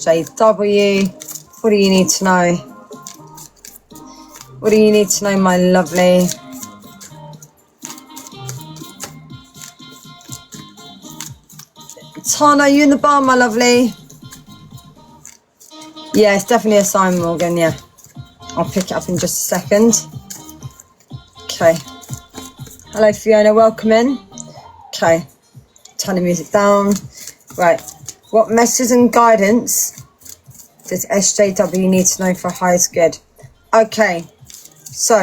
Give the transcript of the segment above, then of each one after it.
SWJ23, what do you need to know? What do you need to know, my lovely? Tana, are you in the bar, my lovely? Yeah, it's definitely a sign, Morgan, yeah. I'll pick it up in just a second. Okay. Hello, Fiona, welcome in. Okay. Turn the music down. Right. What messages and guidance does SJW need to know for highest good? Okay. So,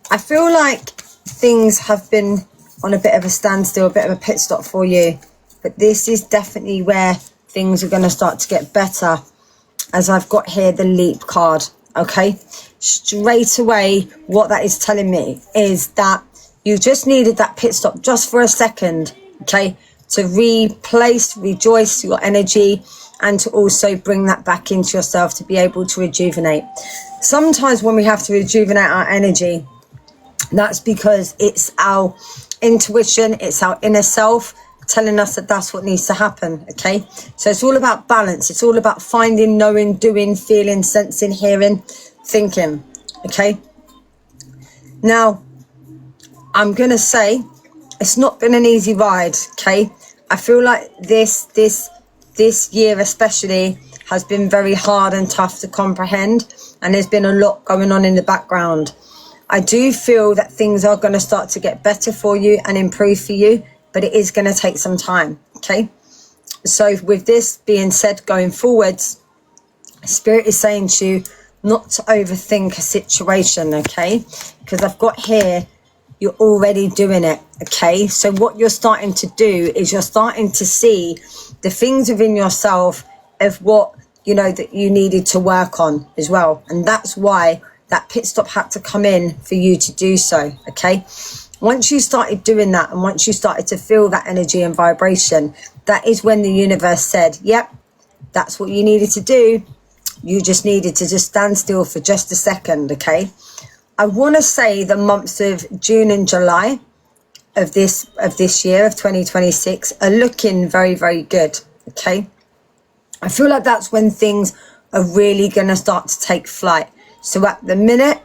I feel like things have been on a bit of a standstill, a bit of a pit stop for you. But this is definitely where things are going to start to get better, as I've got here the leap card. Okay, straight away what that is telling me is that you just needed that pit stop just for a second, okay, to rejoice your energy and to also bring that back into yourself to be able to rejuvenate. Sometimes when we have to rejuvenate our energy, that's because it's our intuition, it's our inner self telling us that that's what needs to happen. Okay, so it's all about balance. It's all about finding, knowing, doing, feeling, sensing, hearing, thinking. Okay, now I'm gonna say it's not been an easy ride. Okay, I feel like this year especially has been very hard and tough to comprehend, and there's been a lot going on in the background. I do feel that things are going to start to get better for you and improve for you, but it is going to take some time. Okay, so with this being said, going forwards, Spirit is saying to you not to overthink a situation. Okay, because I've got here you're already doing it. Okay, so what you're starting to do is you're starting to see the things within yourself of what you know that you needed to work on as well, and that's why that pit stop had to come in for you to do so. Okay, once you started doing that and once you started to feel that energy and vibration, that is when the universe said, yep, that's what you needed to do. You just needed to just stand still for just a second. Okay, I want to say the months of June and July of this year of 2026 are looking very, very good. Okay, I feel like that's when things are really going to start to take flight. So at the minute,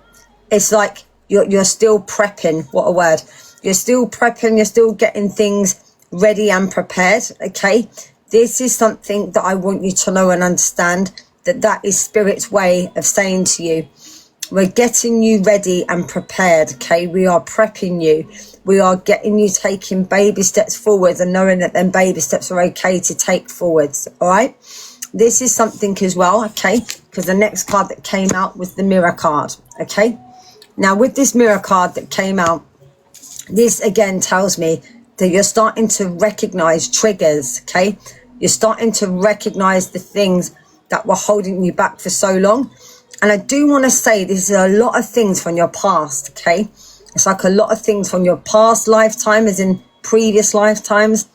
it's like you're still prepping. What a word. You're still prepping. You're still getting things ready and prepared. Okay, this is something that I want you to know and understand, that is Spirit's way of saying to you, we're getting you ready and prepared. Okay, we are prepping you. We are getting you taking baby steps forwards and knowing that them baby steps are okay to take forwards. All right, this is something as well. Okay, because the next card that came out was the mirror card. Okay, now with this mirror card that came out, this again tells me that you're starting to recognize triggers. Okay, you're starting to recognize the things that were holding you back for so long. And I do want to say this is a lot of things from your past. Okay, it's like a lot of things from your past lifetime, as in previous lifetimes.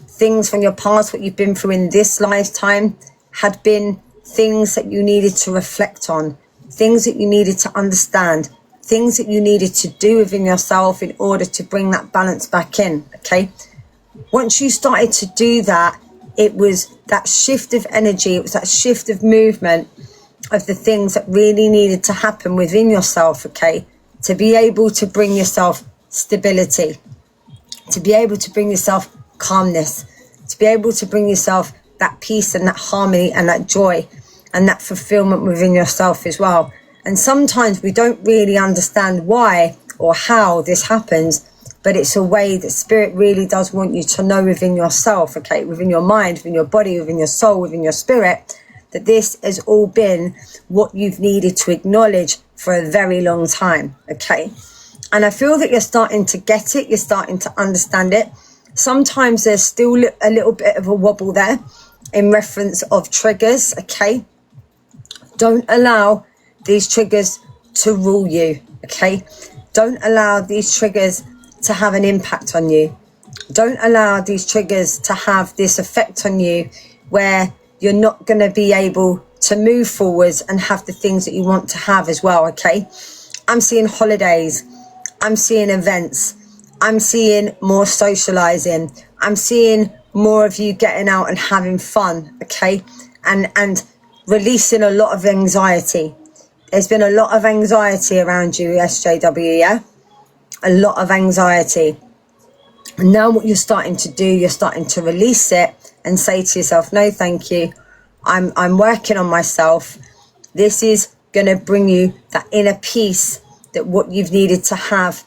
Things from your past, what you've been through in this lifetime, had been things that you needed to reflect on, things that you needed to understand, things that you needed to do within yourself in order to bring that balance back in. Okay, once you started to do that, it was that shift of energy, it was that shift of movement of the things that really needed to happen within yourself. Okay, to be able to bring yourself stability, to be able to bring yourself calmness, to be able to bring yourself that peace and that harmony and that joy and that fulfillment within yourself as well. And sometimes we don't really understand why or how this happens, but it's a way that Spirit really does want you to know within yourself. Okay, within your mind, within your body, within your soul, within your spirit, that this has all been what you've needed to acknowledge for a very long time. Okay, and I feel that you're starting to get it, you're starting to understand it. Sometimes there's still a little bit of a wobble there in reference of triggers. Okay, don't allow these triggers to rule you. Okay, don't allow these triggers to have an impact on you. Don't allow these triggers to have this effect on you where you're not going to be able to move forwards and have the things that you want to have as well. Okay, I'm seeing holidays, I'm seeing events, I'm seeing more socializing, I'm seeing more of you getting out and having fun. Okay, and releasing a lot of anxiety. There's been a lot of anxiety around you, SJW, yeah? A lot of anxiety. And now what you're starting to do, you're starting to release it and say to yourself, no, thank you. I'm working on myself. This is going to bring you that inner peace that what you've needed to have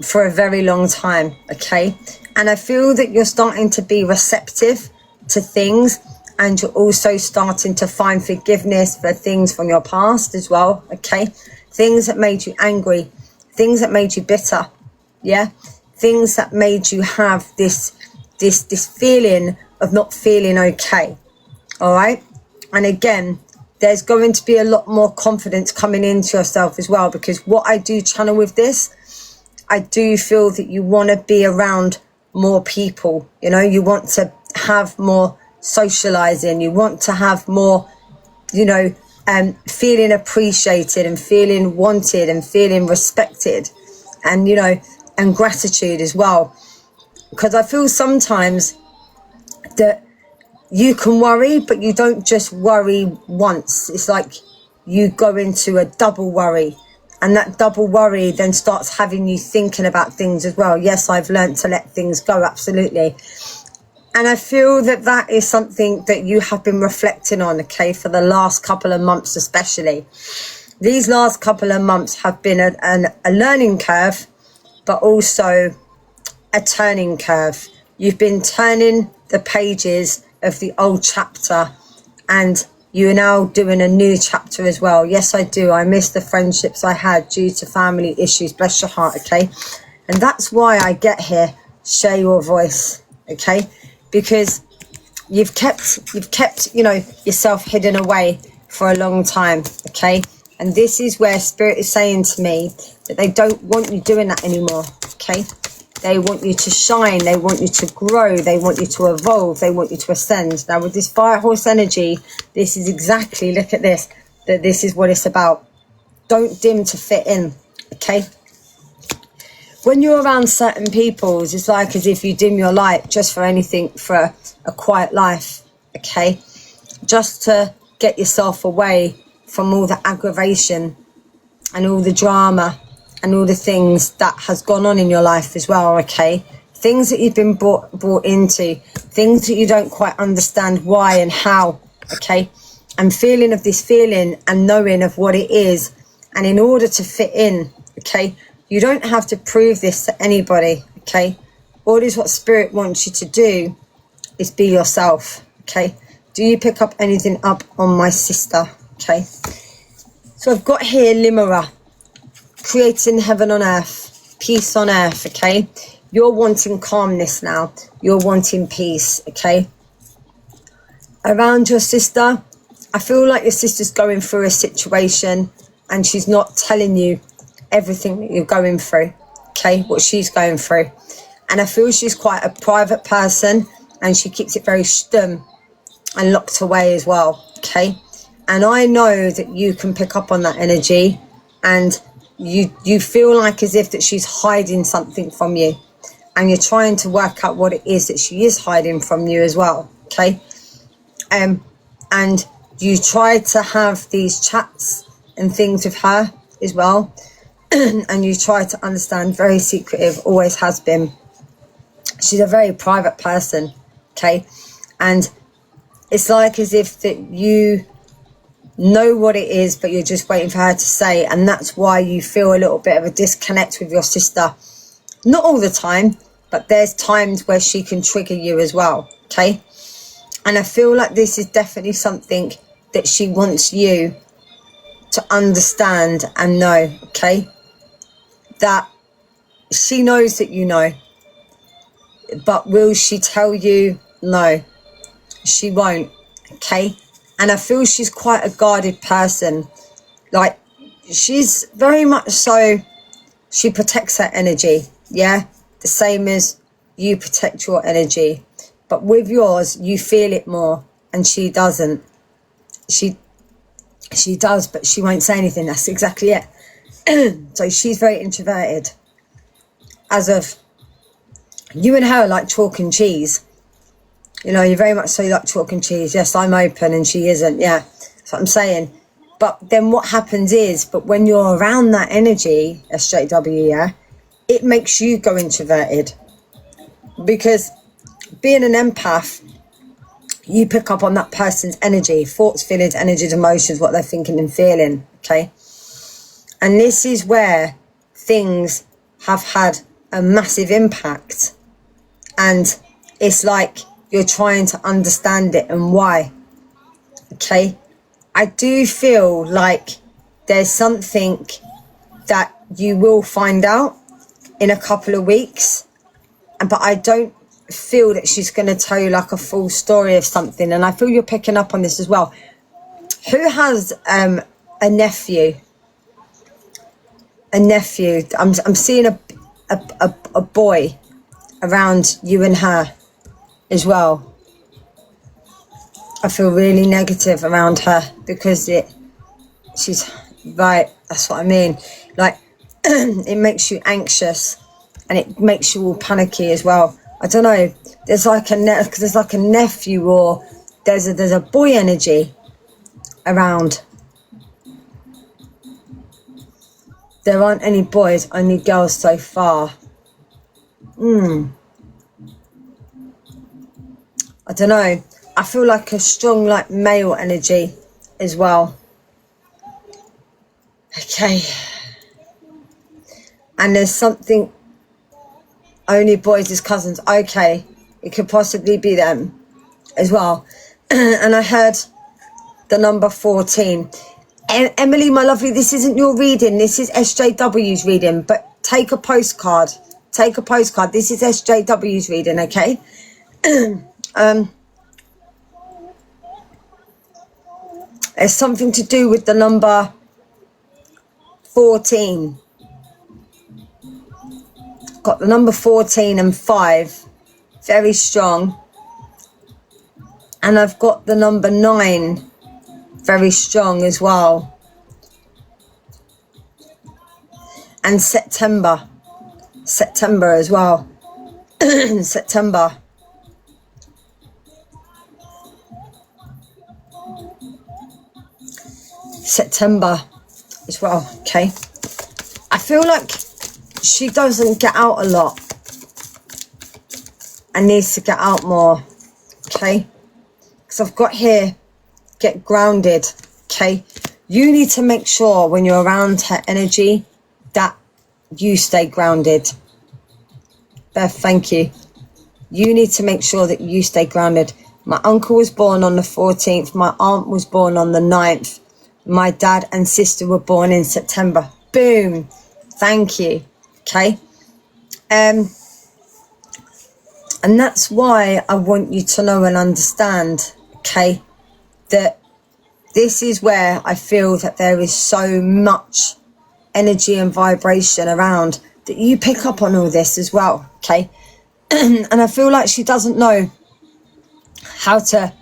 for a very long time, okay? And I feel that you're starting to be receptive to things, and you're also starting to find forgiveness for things from your past as well, okay? Things that made you angry, things that made you bitter, yeah? Things that made you have this feeling of not feeling okay, all right? And again, there's going to be a lot more confidence coming into yourself as well, because what I do channel with this, I do feel that you want to be around more people, you know, you want to have more socializing, you want to have more, you know, feeling appreciated and feeling wanted and feeling respected, and, you know, and gratitude as well. Because I feel sometimes that you can worry, but you don't just worry once. It's like you go into a double worry, and that double worry then starts having you thinking about things as well. Yes, I've learned to let things go, absolutely. And I feel that that is something that you have been reflecting on, okay, for the last couple of months especially. These last couple of months have been a learning curve, but also a turning curve. You've been turning the pages of the old chapter, and you're now doing a new chapter as well. Yes, I do. I miss the friendships I had due to family issues. Bless your heart, okay? And that's why I get here, share your voice, okay? Because you've kept, you know, yourself hidden away for a long time, okay? And this is where Spirit is saying to me that they don't want you doing that anymore, okay? They want you to shine. They want you to grow. They want you to evolve. They want you to ascend. Now, with this fire horse energy, this is exactly, look at this, that this is what it's about. Don't dim to fit in, okay? When you're around certain people, it's like as if you dim your light just for anything, for a quiet life, okay? Just to get yourself away from all the aggravation and all the drama and all the things that has gone on in your life as well, okay? Things that you've been brought into, things that you don't quite understand why and how, okay? And feeling of this feeling and knowing of what it is. And in order to fit in, okay, you don't have to prove this to anybody, okay? All is what Spirit wants you to do is be yourself, okay? Do you pick up anything up on my sister, okay? So I've got here Limera, creating heaven on earth, peace on earth, okay? You're wanting calmness now. You're wanting peace, okay? Around your sister, I feel like your sister's going through a situation and she's not telling you everything that you're going through, okay, what she's going through. And I feel she's quite a private person, and she keeps it very stum and locked away as well, okay? And I know that you can pick up on that energy, and you feel like as if that she's hiding something from you, and you're trying to work out what it is that she is hiding from you as well, okay? And you try to have these chats and things with her as well, and you try to understand, very secretive, always has been. She's a very private person, okay? And it's like as if that you know what it is, but you're just waiting for her to say, and that's why you feel a little bit of a disconnect with your sister. Not all the time, but there's times where she can trigger you as well, okay? And I feel like this is definitely something that she wants you to understand and know, okay? That she knows that you know, but will she tell you? No, she won't, okay? And I feel she's quite a guarded person. Like, she's very much so, she protects her energy, yeah? The same as you protect your energy. But with yours, you feel it more, and she doesn't. She does, but she won't say anything. That's exactly it. So she's very introverted. As of, you and her are like chalk and cheese. You know, you very much so like chalk and cheese. Yes, I'm open and she isn't. Yeah, that's what I'm saying. But then what happens is, but when you're around that energy, SJW, yeah, it makes you go introverted. Because being an empath, you pick up on that person's energy, thoughts, feelings, energies, emotions, what they're thinking and feeling, okay? And this is where things have had a massive impact. And it's like you're trying to understand it and why, okay? I do feel like there's something that you will find out in a couple of weeks, but I don't feel that she's going to tell you like a full story of something. And I feel you're picking up on this as well. Who has a nephew? A nephew. I'm seeing a boy around you and her as well. I feel really negative around her because she's right. That's what I mean. Like it makes you anxious and it makes you all panicky as well. I don't know. There's like a nephew or there's a boy energy around. There aren't any boys, only girls so far. I don't know. I feel like a strong like male energy as well. Okay. And there's something, only boys as cousins. Okay. It could possibly be them as well. And I heard the number 14. Emily, my lovely, this isn't your reading. This is SJW's reading. But take a postcard. Take a postcard. This is SJW's reading, okay? It's something to do with the number 14. Got the number 14 and 5. Very strong. And I've got the number 9. Very strong as well. And September. September as well. September. September as well, okay? I feel like she doesn't get out a lot and needs to get out more, okay? Because I've got here, get grounded, okay? You need to make sure when you're around her energy that you stay grounded. Beth, thank you. You need to make sure that you stay grounded. My uncle was born on the 14th. My aunt was born on the 9th. My dad and sister were born in September. Boom. Thank you. Okay. And that's why I want you to know and understand, okay, that this is where I feel that there is so much energy and vibration around that you pick up on all this as well, okay? And I feel like she doesn't know how to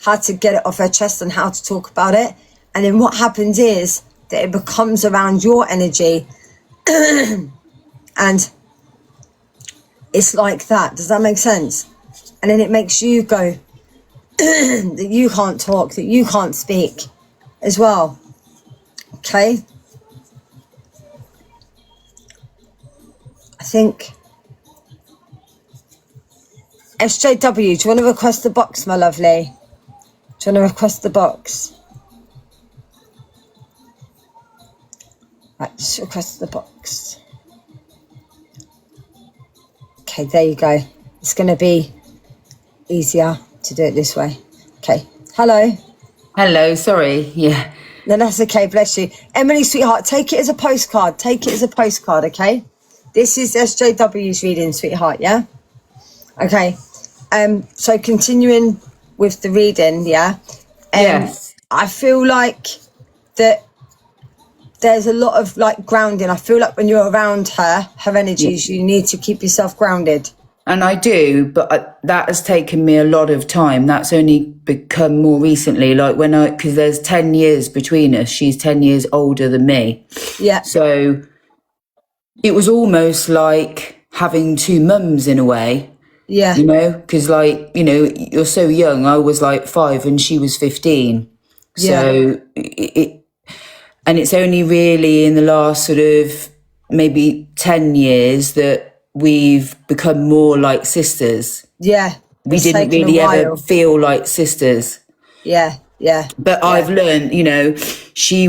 get it off her chest and how to talk about it. And then what happens is that it becomes around your energy and it's like that. Does that make sense? And then it makes you go that you can't talk, that you can't speak as well. Okay? I think SJW, do you want to request the box, my lovely? Do you want to request the box? Right, just request the box. Okay, there you go. It's going to be easier to do it this way. Okay. Hello. Hello, sorry. Yeah. No, that's okay. Bless you. Emily, sweetheart, take it as a postcard. Take it as a postcard, okay? This is SJW's reading, sweetheart, yeah? Okay. So continuing with the reading, yeah? Yes. I feel like that there's a lot of like grounding. I feel like when you're around her energies, you need to keep yourself grounded. And I do, but that has taken me a lot of time. That's only become more recently, like because there's 10 years between us. She's 10 years older than me. Yeah. So it was almost like having two mums in a way. Yeah. You know, because like, you know, you're so young. I was like 5 and she was 15. So and it's only really in the last sort of maybe 10 years that we've become more like sisters. Yeah. We It's didn't taken a really ever while. feel like sisters. Yeah. Yeah. But Yeah. I've learned, you know, she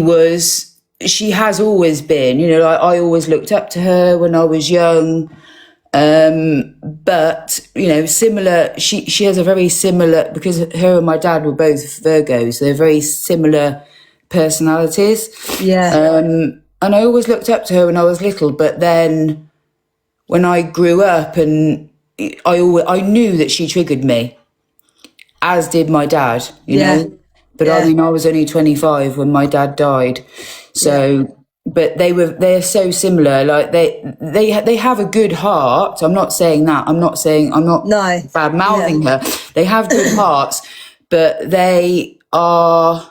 has always been, you know, like I always looked up to her when I was young. But, you know, similar, she has a very similar, because her and my dad were both Virgos, they're very similar personalities. Yeah. And I always looked up to her when I was little, but then when I grew up and I knew that she triggered me, as did my dad, you know. But I mean, I was only 25 when my dad died. So, but they're so similar. Like they have a good heart. I'm not saying that. I'm not bad mouthing her. They have good hearts, but they are,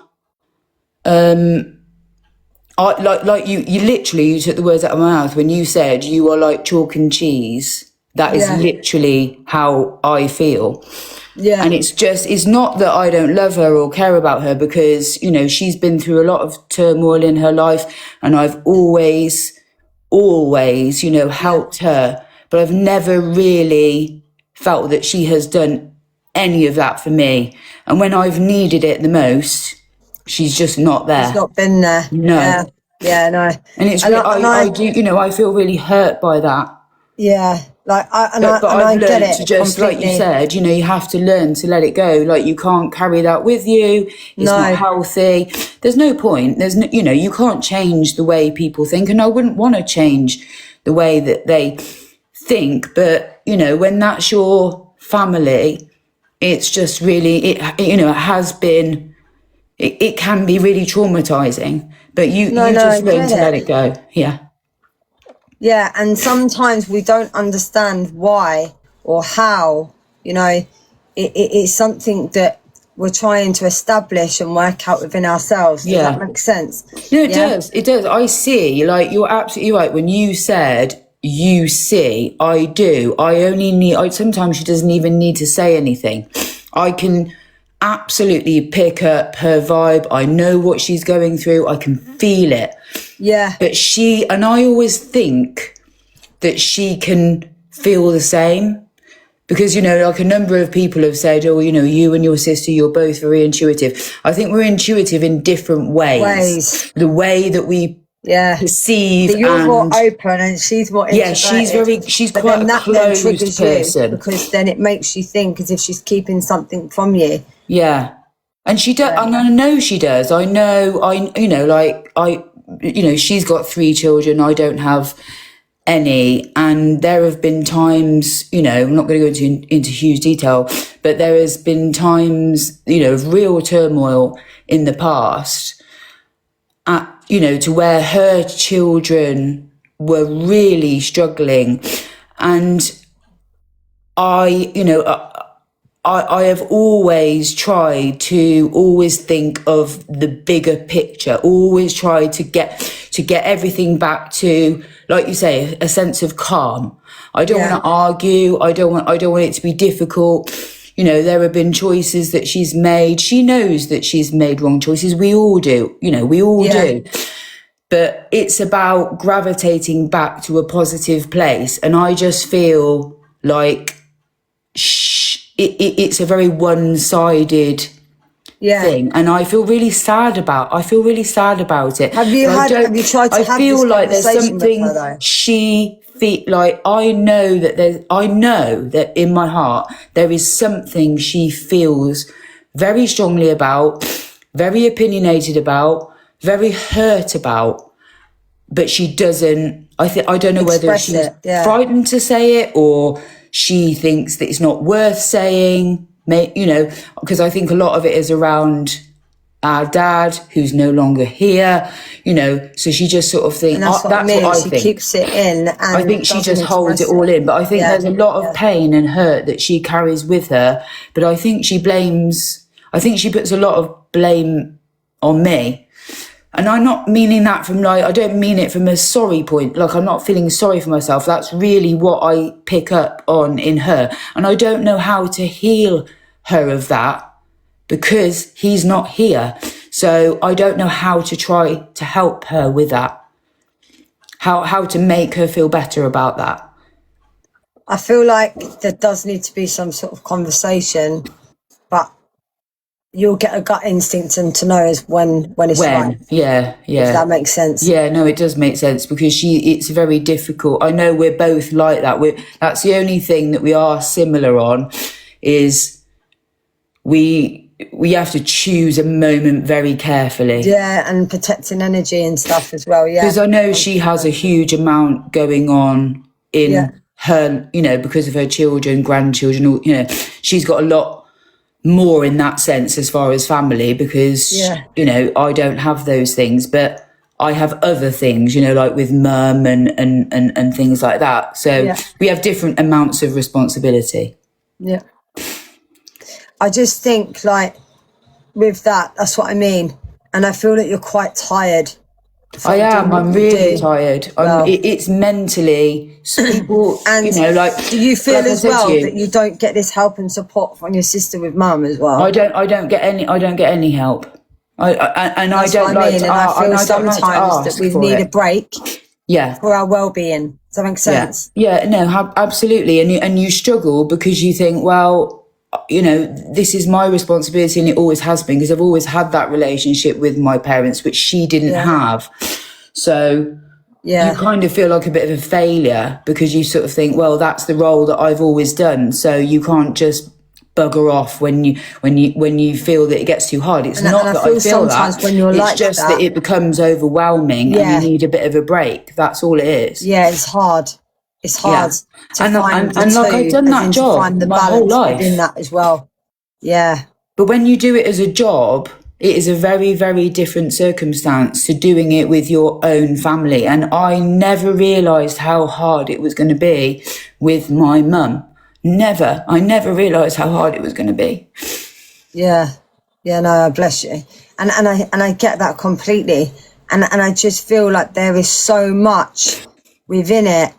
like you literally, you took the words out of my mouth when you said you are like chalk and cheese. That is literally how I feel. Yeah. And it's not that I don't love her or care about her, because, you know, she's been through a lot of turmoil in her life and I've always, you know, helped her. But I've never really felt that she has done any of that for me. And when I've needed it the most, she's just not there. She's not been there. No. Yeah, no. And it's I do, you know, I feel really hurt by that. Yeah, like I've get learned it to just, completely. like you said, you know, you have to learn to let it go. Like you can't carry that with you. It's not healthy. There's no point. There's no, you know, you can't change the way people think, and I wouldn't want to change the way that they think. But you know, when that's your family, it's just really you know, it has been. It can be really traumatizing, but you just learn to let it go. Yeah. Yeah, and sometimes we don't understand why or how, you know, it's something that we're trying to establish and work out within ourselves. Does that make sense? No, it does. It does. I see, like, you're absolutely right. When you said you see, I do. Sometimes she doesn't even need to say anything. I can absolutely pick up her vibe. I know what she's going through. I can feel it. Yeah. But I always think that she can feel the same, because, you know, like a number of people have said, oh, you know, you and your sister, you're both very intuitive. I think we're intuitive in different ways. The way that we perceive. But you're more open and she's more introverted. Yeah, she's quite a closed person. Because then it makes you think as if she's keeping something from you. Yeah. And she does, and I know she does. I know, she's got 3 children. I don't have any. And there have been times, you know, I'm not going to go into huge detail, but there has been times, you know, of real turmoil in the past, you know, to where her children were really struggling. And I have always tried to think of the bigger picture, always tried to get everything back to, like you say, a sense of calm. I don't want to argue. I don't want it to be difficult. You know, there have been choices that she's made. She knows that she's made wrong choices. We all do. You know, we all do. But it's about gravitating back to a positive place. And I just feel like it's a very one-sided thing, and I feel really sad about it. Have you tried to have this conversation with her, though? I know that in my heart there is something she feels very strongly about, very opinionated about, very hurt about, but she doesn't. I don't know whether she's frightened to say it, or she thinks that it's not worth saying, you know, because I think a lot of it is around our dad, who's no longer here, you know, so she just sort of thinks, that's what I think. She keeps it in. And I think she just holds it all in. But I think there's a lot of pain and hurt that she carries with her. But I think she puts a lot of blame on me. And I'm not meaning that from like, I don't mean it from a sorry point. Like, I'm not feeling sorry for myself. That's really what I pick up on in her. And I don't know how to heal her of that because he's not here. So I don't know how to try to help her with that. How to make her feel better about that. I feel like there does need to be some sort of conversation, but you'll get a gut instinct and to know is when it's right. Yeah. If that makes sense. Yeah, no, it does make sense because it's very difficult. I know we're both like that. That's the only thing that we are similar on is we have to choose a moment very carefully. Yeah, and protecting energy and stuff as well, yeah. Because I know she has a huge amount going on in her, you know, because of her children, grandchildren, you know, she's got a lot more in that sense as far as family because, you know, I don't have those things, but I have other things, you know, like with mum and things like that. So we have different amounts of responsibility. Yeah. I just think like with that's what I mean. And I feel that you're quite tired. I am. I'm really tired. It's mentally. People, and you know, like. Do you feel like as well that you don't get this help and support from your sister with mum as well? I don't get any help. I don't like to ask. And I feel sometimes that we need a break. Yeah. For our well-being. Does that make sense? Yeah. No, absolutely. And you struggle because you think, well, you know, this is my responsibility and it always has been because I've always had that relationship with my parents, which she didn't have. So you kind of feel like a bit of a failure because you sort of think, well, that's the role that I've always done. So you can't just bugger off when you feel that it gets too hard. It's not that I feel that. When you're it's just that it becomes overwhelming and you need a bit of a break. That's all it is. Yeah, it's hard. It's hard to find the and like I've done that job find the my whole life within that as well. Yeah. But when you do it as a job, it is a very, very different circumstance to doing it with your own family. And I never realised how hard it was going to be with my mum. I never realised how hard it was going to be. Yeah. Yeah, no, bless you. And I get that completely. And I just feel like there is so much within it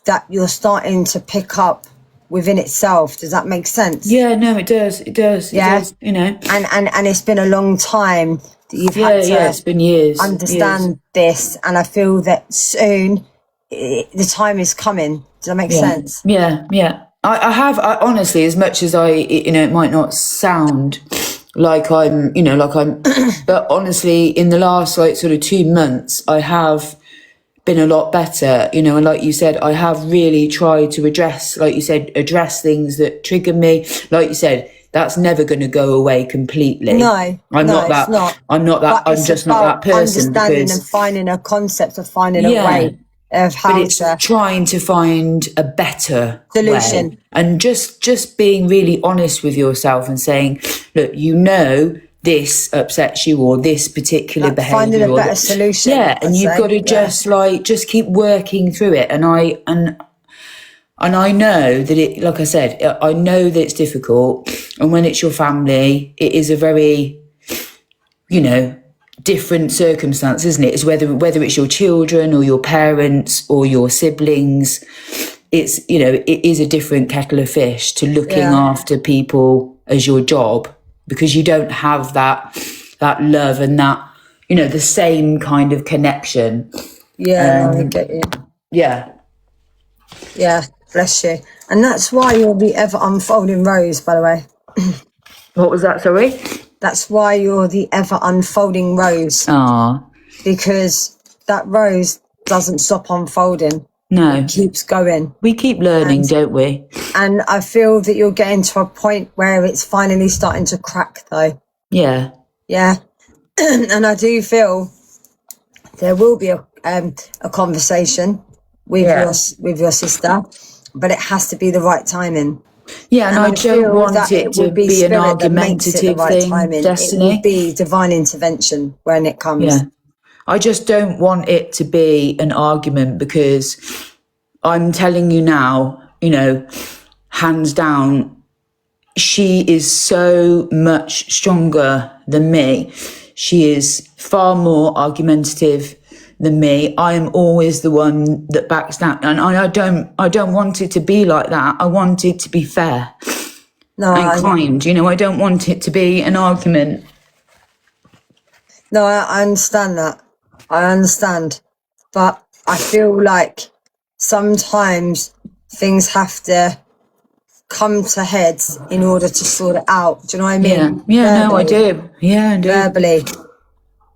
that you're starting to pick up within itself. Does that make sense? Yeah, no, it does. It does. Yeah. It does, you know. And it's been a long time that you've had to it's been years. understand this. And I feel that soon the time is coming. Does that make sense? Yeah. I honestly, as much as it might not sound like I'm, but honestly, in the last sort of 2 months, I have been a lot better, and like you said, I have really tried to address things that trigger me. Like you said, that's never going to go away completely. No, I'm not that. I'm just not that person. Understanding and finding a concept of finding a way of how trying to find a better solution way. And just being really honest with yourself and saying, look, this upsets you or this particular behaviour. Finding a better solution. Yeah, and you've got to just keep working through it. And I know that it, like I said, I know that it's difficult. And when it's your family, it is a very, different circumstance, isn't it? It's whether it's your children or your parents or your siblings. It's, it is a different kettle of fish to looking after people as your job, because you don't have that love and that, the same kind of connection. Yeah, I get you. Yeah. Yeah, bless you. And that's why you're the ever unfolding rose, by the way. What was that, sorry? That's why you're the ever unfolding rose. Ah. Because that rose doesn't stop unfolding. No. It keeps going. We keep learning, don't we? And I feel that you're getting to a point where it's finally starting to crack, though. Yeah. Yeah. And I do feel there will be a conversation with your sister, but it has to be the right timing. Yeah, and I don't want it to be an argumentative thing, Destiny. It will be divine intervention when it comes. Yeah. I just don't want it to be an argument, because I'm telling you now, hands down, she is so much stronger than me. She is far more argumentative than me. I am always the one that backs down, and I don't want it to be like that. I want it to be fair and kind. You know, I don't want it to be an argument. No, I understand that. I understand. But I feel like sometimes things have to come to heads in order to sort it out. Do you know what I mean? Yeah, no, I do. Yeah, I do. Verbally.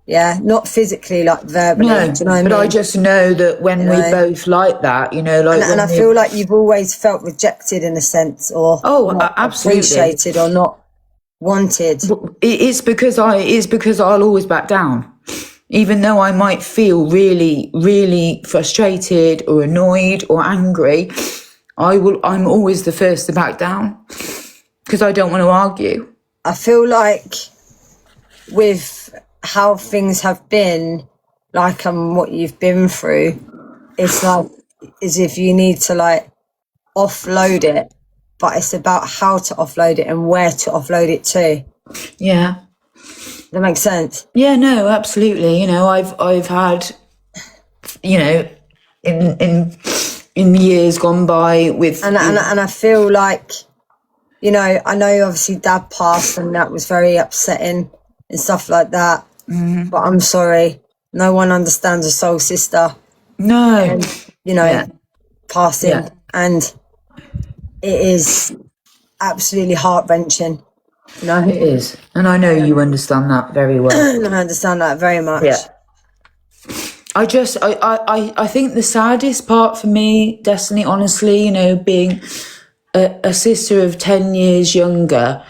Yeah, not physically, like verbally. No, do you know what I mean? But I just know that when we both like that, you know, like... And I feel like you've always felt rejected in a sense, or not absolutely appreciated or not wanted. It's because I'll always back down. Even though I might feel really, really frustrated or annoyed or angry, I'm always the first to back down because I don't want to argue. I feel like with how things have been, like what you've been through, it's like as if you need to like offload it, but it's about how to offload it and where to offload it to. Yeah. That makes sense. Yeah, no, absolutely. You know, I've had, you know, in years gone by with and I feel like, you know, I know obviously Dad passed and that was very upsetting and stuff like that. Mm-hmm. But I'm sorry, no one understands a soul sister. No, and, you know, passing, and it is absolutely heart-wrenching. No, it is, and I know you understand that very well. I understand that very much. Yeah. I think the saddest part for me, Destiny, honestly, you know, being a sister of 10 years younger,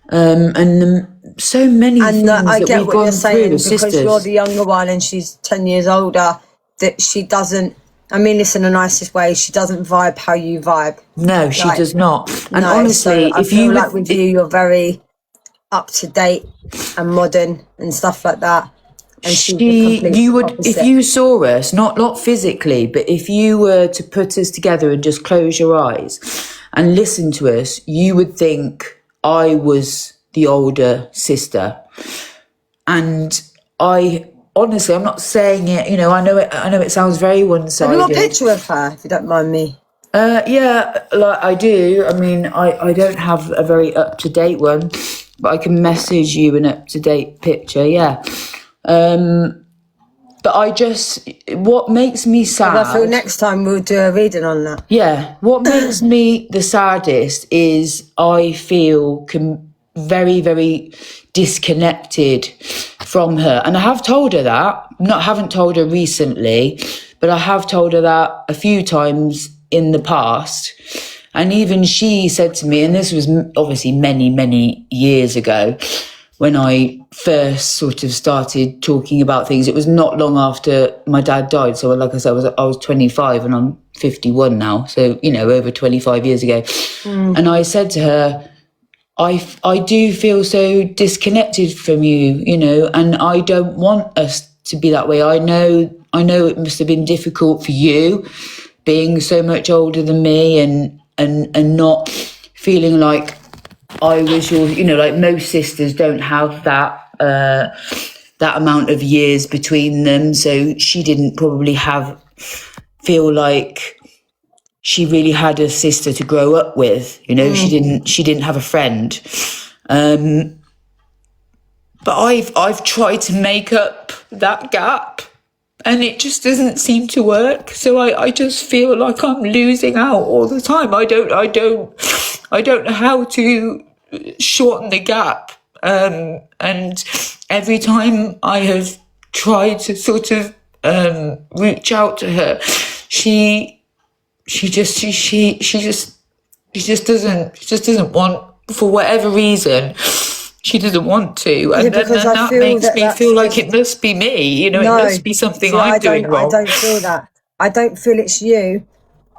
and so many things I that get we've what gone you're saying through, because sisters. you're the younger one and she's 10 years older, that she doesn't, I mean this in the nicest way, she doesn't vibe how you vibe. No, she does not. And no, honestly, so I feel like with you, you're very up to date and modern and stuff like that. And you would, opposite. If you saw us, not physically, but if you were to put us together and just close your eyes and listen to us, you would think I was the older sister. And honestly, I'm not saying it, you know, I know it sounds very one-sided. Have you got a picture of her, if you don't mind me? Yeah, like I do. I mean, I don't have a very up-to-date one, but I can message you an up-to-date picture, yeah. But what makes me sad... I feel next time we'll do a reading on that. Yeah, what makes me the saddest is I feel very, very disconnected from her. And I have told her that. Haven't told her recently, but I have told her that a few times in the past. And even she said to me, and this was obviously many, many years ago, when I first sort of started talking about things. It was not long after my dad died. So like I said, I was 25 and I'm 51 now. So, you know, over 25 years ago. And I said to her, I do feel so disconnected from you, you know, and I don't want us to be that way. I know it must have been difficult for you being so much older than me and not feeling like I was your, you know, like most sisters don't have that amount of years between them. So she didn't probably feel like she really had a sister to grow up with, you know. She didn't have a friend. But I've tried to make up that gap and it just doesn't seem to work. So I just feel like I'm losing out all the time. I don't know how to shorten the gap. And every time I have tried to sort of reach out to her, she just doesn't want, for whatever reason, she doesn't want to. And then that makes me feel like it must be me, you know, it must be something I'm doing wrong. I don't feel that. I don't feel it's you.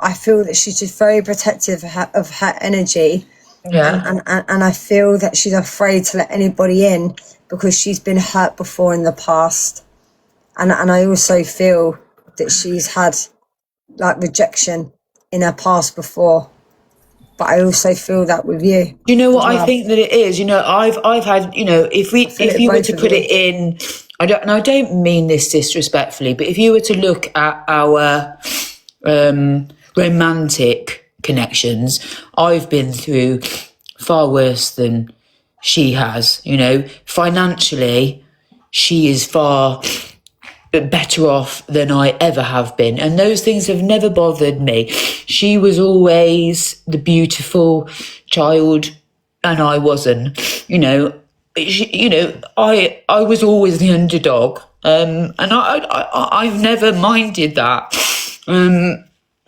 I feel that she's just very protective of her energy. Yeah. And I feel that she's afraid to let anybody in because she's been hurt before in the past. And I also feel that she's had like rejection in her past before but I also feel that with you. You know what I think that it is? You know, I've had, you know, if you were to put it in, I don't mean this disrespectfully, but if you were to look at our romantic connections, I've been through far worse than she has. You know, financially, she is far better off than I ever have been, and those things have never bothered me. She was always the beautiful child, and I wasn't. You know, I was always the underdog, and I've never minded that.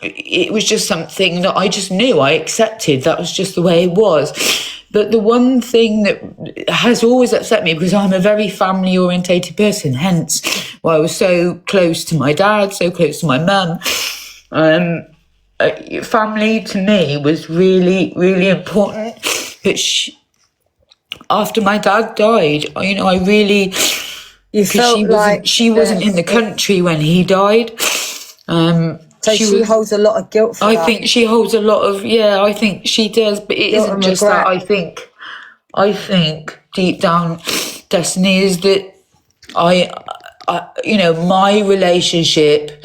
It was just something that I just knew, I accepted. That was just the way it was. But the one thing that has always upset me, because I'm a very family orientated person, hence why I was so close to my dad, so close to my mum. Family to me was really, really important. But after my dad died, you know, I really, You she wasn't in the country when he died. So she holds a lot of guilt for that. I think she holds a lot of, I think she does, but it isn't just that. I think deep down, Destiny, is that I you know, my relationship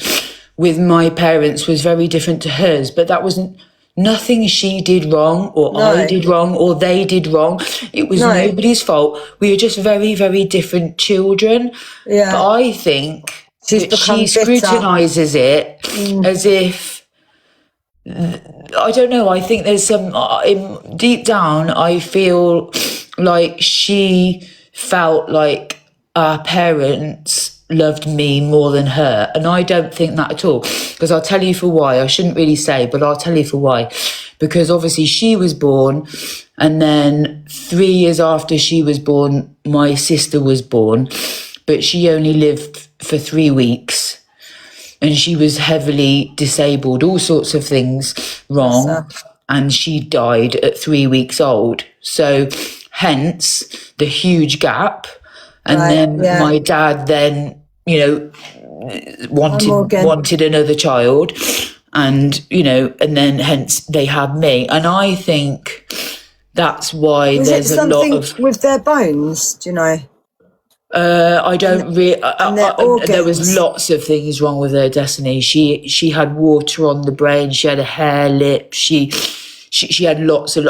with my parents was very different to hers, but that wasn't nothing she did wrong or I did wrong or they did wrong. It was nobody's fault. We were just very, very different children. Yeah. But I think she scrutinises it as if, I don't know, I think there's some, deep down, I feel like she felt like our parents loved me more than her. And I don't think that at all, because I'll tell you for why. I shouldn't really say, but I'll tell you for why. Because obviously she was born, and then 3 years after she was born, my sister was born, but she only lived for 3 weeks, and she was heavily disabled, all sorts of things wrong, and she died at 3 weeks old. So hence the huge gap. And then my dad then, you know, wanted another child, and, you know, and then hence they had me. And I think that's why there's a lot of with their bones, do you know? I don't really. There was lots of things wrong with her, Destiny. She had water on the brain. She had a hair lip. She had lots of.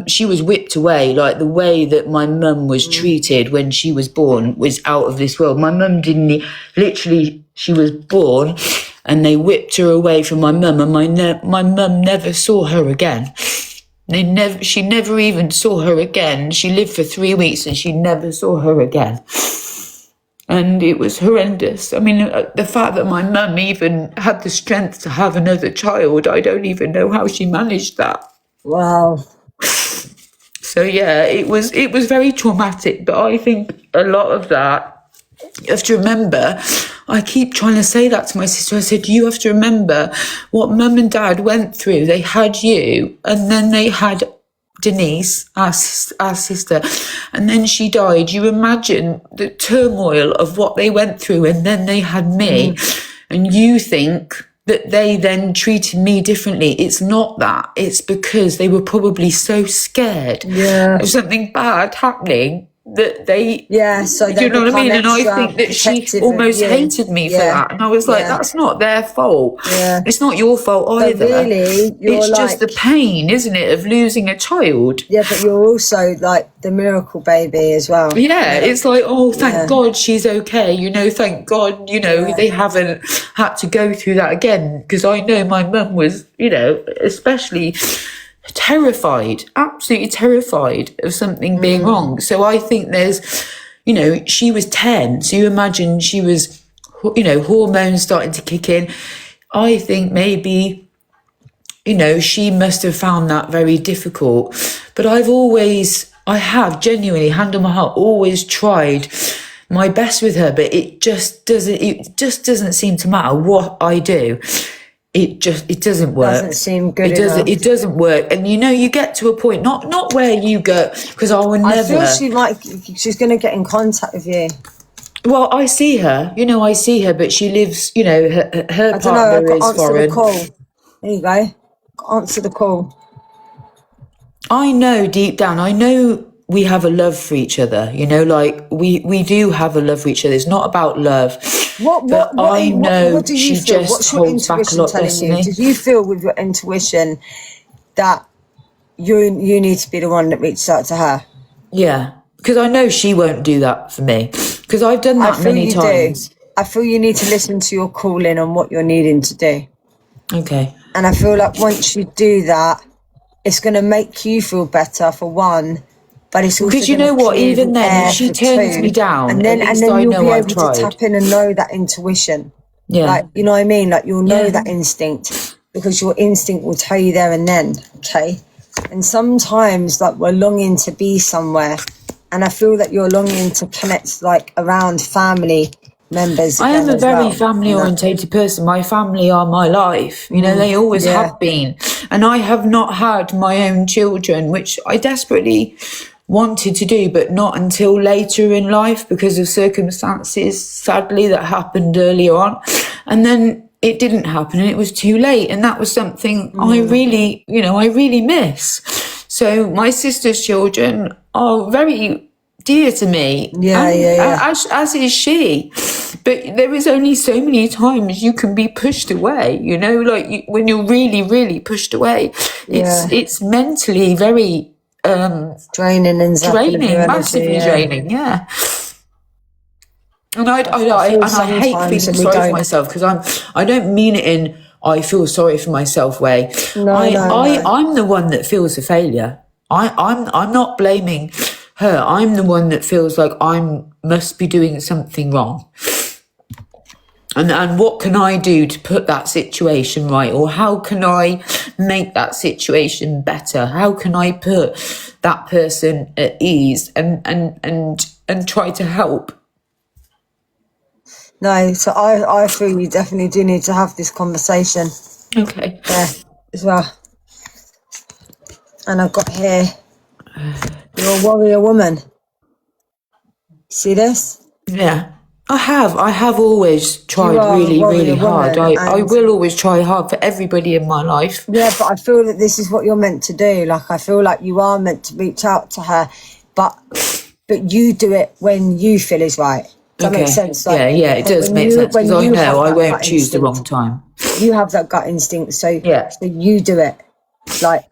She was whipped away. Like, the way that my mum was treated when she was born was out of this world. My mum didn't. Literally, she was born, and they whipped her away from my mum, and my mum never saw her again. She never even saw her again. She lived for 3 weeks, and she never saw her again. And it was horrendous. I mean, the fact that my mum even had the strength to have another child, I don't even know how she managed that. Wow. So yeah, it was very traumatic. But I think a lot of that, you have to remember, I keep trying to say that to my sister. I said, you have to remember what mum and dad went through. They had you, and then they had Denise, our sister, and then she died. You imagine the turmoil of what they went through, and then they had me, and you think that they then treated me differently. It's not that. It's because they were probably so scared of something bad happening that they, so you know what I mean? And I think that she almost hated me for that. And I was like, that's not their fault. It's not your fault either. But really, it's just the pain, isn't it, of losing a child. Yeah, but you're also like the miracle baby as well. Yeah, it's like, oh, thank God she's okay. You know, thank God, you know, they haven't had to go through that again. Because I know my mum was, you know, especially terrified, absolutely terrified of something being wrong. So I think there's, you know, she was 10, so you imagine she was, you know, hormones starting to kick in. I think maybe, you know, she must have found that very difficult. But I have genuinely, hand on my heart, always tried my best with her, but it just doesn't seem to matter what I do. It doesn't work. Doesn't seem good enough. It doesn't work. And you know, you get to a point, not where you go, because I will never. I feel she's going to get in contact with you. Well, I see her, but she lives, you know, her partner is foreign. The call. There you go. Answer the call. I know deep down, I know we have a love for each other, you know, like we do have a love for each other. It's not about love. But I know what do you she feel? just What's your holds back a intuition lot, telling you? Destiny. Did you feel with your intuition that you need to be the one that reaches out to her? Yeah, because I know she won't do that for me. Because I've done that many times. I feel you need to listen to your calling and what you're needing to do. Okay. And I feel like once you do that, it's going to make you feel better for one, but it's also Because you going know to what, clear even the then, if air she for turns two. me down, and at then least I you'll know be I've able to tried. tap in and know that intuition. Yeah. Like, you know what I mean? Like, you'll know Yeah. that instinct, because your instinct will tell you there and then, okay? And sometimes, like, we're longing to be somewhere, and I feel that you're longing to connect, like, around family members I am again a as very well. family orientated person. My family are my life. You know, they always yeah. have been. And I have not had my own children, which I desperately wanted to do, but not until later in life because of circumstances, sadly, that happened earlier on. And then it didn't happen and it was too late. And that was something I really, you know, I really miss. So my sister's children are very dear to me. As is she. But there is only so many times you can be pushed away, you know, like when you're really, really pushed away. It's mentally very draining and massively draining, yeah. And I hate feeling sorry for myself because I don't mean it in I feel sorry for myself way. I'm the one that feels a failure. I'm not blaming her. I'm the one that feels like I must be doing something wrong. And what can I do to put that situation right? Or how can I make that situation better? How can I put that person at ease and try to help? No, so I feel you definitely do need to have this conversation. Okay. Yeah, as well. And I've got here, you're a warrior woman. See this? Yeah. I have always tried really, really hard. I will always try hard for everybody in my life. Yeah, but I feel that this is what you're meant to do. Like, I feel like you are meant to reach out to her, but you do it when you feel is right. Does that make sense? Like, yeah, it does make sense, because I know I won't choose the wrong time. You have that gut instinct, so you do it. Like,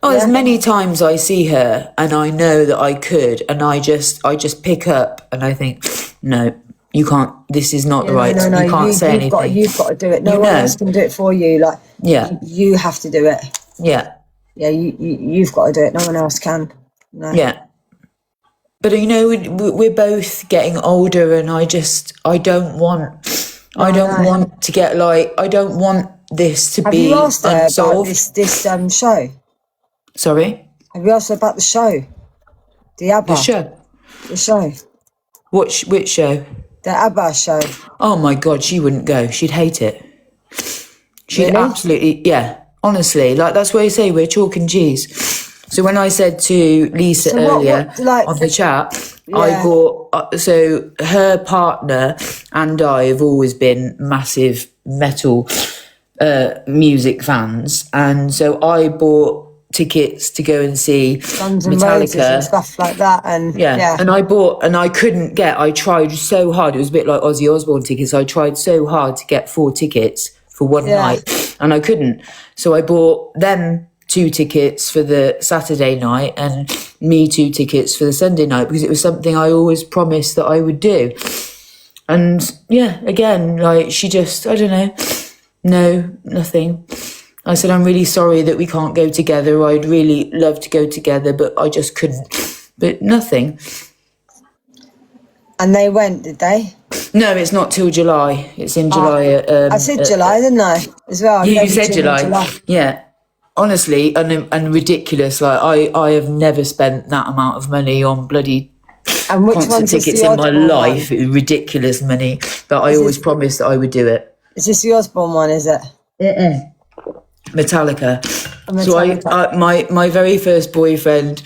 there's many times I see her and I know that I could, and I just pick up and I think, no, you can't. This is not right. No, you can't say anything. You've got to do it. No one else can do it for you. Like, you have to do it. Yeah. Yeah, you've got to do it. No one else can. No. Yeah. But you know, we're both getting older, and I don't want to get like, I don't want this to be unsolved. Have you asked her about this show? Sorry? Have you asked her about the show? The ABBA? The show. Which show? The ABBA show. Oh my God, she wouldn't go. She'd hate it. She'd absolutely, yeah. Honestly, like, that's why I say we're chalk and cheese. So when I said to Lisa earlier on the chat, I bought, so her partner and I have always been massive metal music fans. And so I bought tickets to go and see Metallica and stuff like that. And and I tried so hard. It was a bit like Ozzy Osbourne tickets. I tried so hard to get 4 tickets for one night and I couldn't. So I bought them 2 tickets for the Saturday night and me 2 tickets for the Sunday night, because it was something I always promised that I would do. And again, like, she just, I don't know, no, nothing. I said, I'm really sorry that we can't go together. I'd really love to go together, but I just couldn't. But nothing. And they went, did they? No, it's not till July. It's in July. I said July, didn't I? As well. You said July. Yeah. Honestly, and ridiculous. Like, I have never spent that amount of money on bloody concert tickets in my life. It was ridiculous money. But I always promised that I would do it. Is this the Osbourne one, is it? Metallica. So my very first boyfriend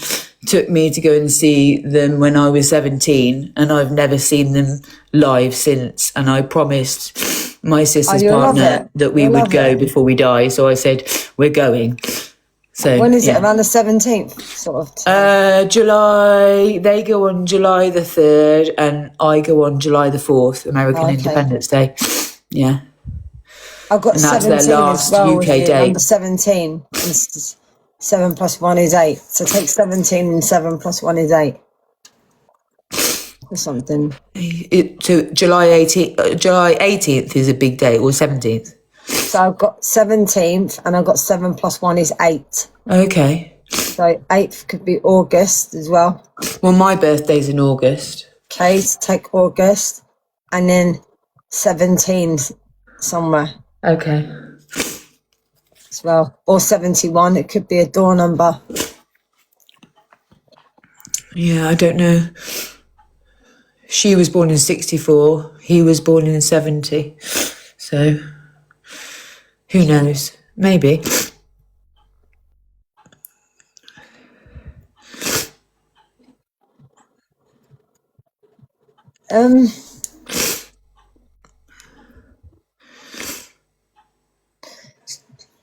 took me to go and see them when I was 17, and I've never seen them live since. And I promised my sister's partner that we would go before we die. So I said, we're going. So when is it? Around the 17th, sort of? July. They go on July the 3rd, and I go on July the 4th, American Independence Day. Yeah. I've got And that's 17 their as last well UK with you. date. Number 17. 7 plus 1 is 8. So take 17 and 7 plus 1 is 8. Or something. So July 18th is a big day, or 17th. So I've got 17th and I've got 7 plus 1 is 8. Okay. So 8th could be August as well. Well, my birthday's in August. Okay, so take August and then 17 somewhere. Okay. As well. Or 71, it could be a door number. Yeah, I don't know. She was born in 64. He was born in 70. So, who knows? Maybe.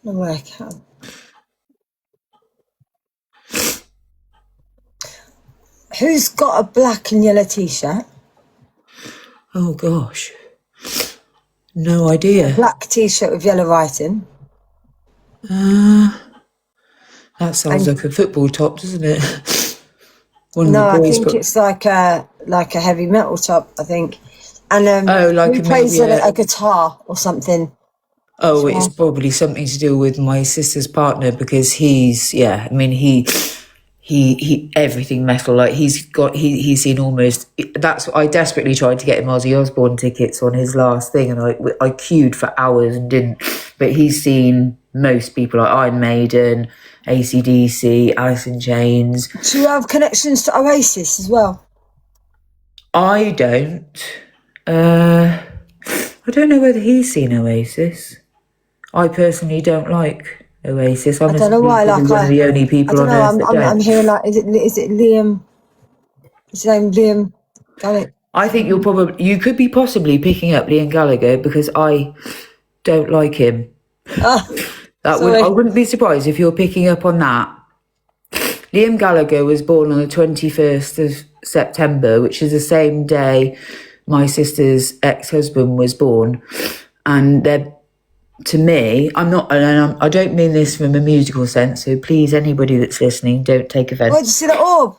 Work out. Who's got a black and yellow t-shirt? Oh gosh. No idea. Black t-shirt with yellow writing. That sounds like a football top, doesn't it? I think it's like a heavy metal top, I think. And who plays a guitar or something? Oh, it's probably something to do with my sister's partner, because he's everything metal. Like he's seen almost. I desperately tried to get him Ozzy Osbourne tickets on his last thing, and I queued for hours and didn't. But he's seen most people like Iron Maiden, AC/DC, Alice in Chains. Do you have connections to Oasis as well? I don't. I don't know whether he's seen Oasis. I personally don't like Oasis. I don't know why. One of the only people on earth that don't. I'm hearing is it Liam? His name Liam Gallagher. I think you could be possibly picking up Liam Gallagher, because I don't like him. I wouldn't be surprised if you're picking up on that. Liam Gallagher was born on the 21st of September, which is the same day my sister's ex-husband was born, and they're. To me, I don't mean this from a musical sense, so please, anybody that's listening, don't take offence. Why did you see that orb?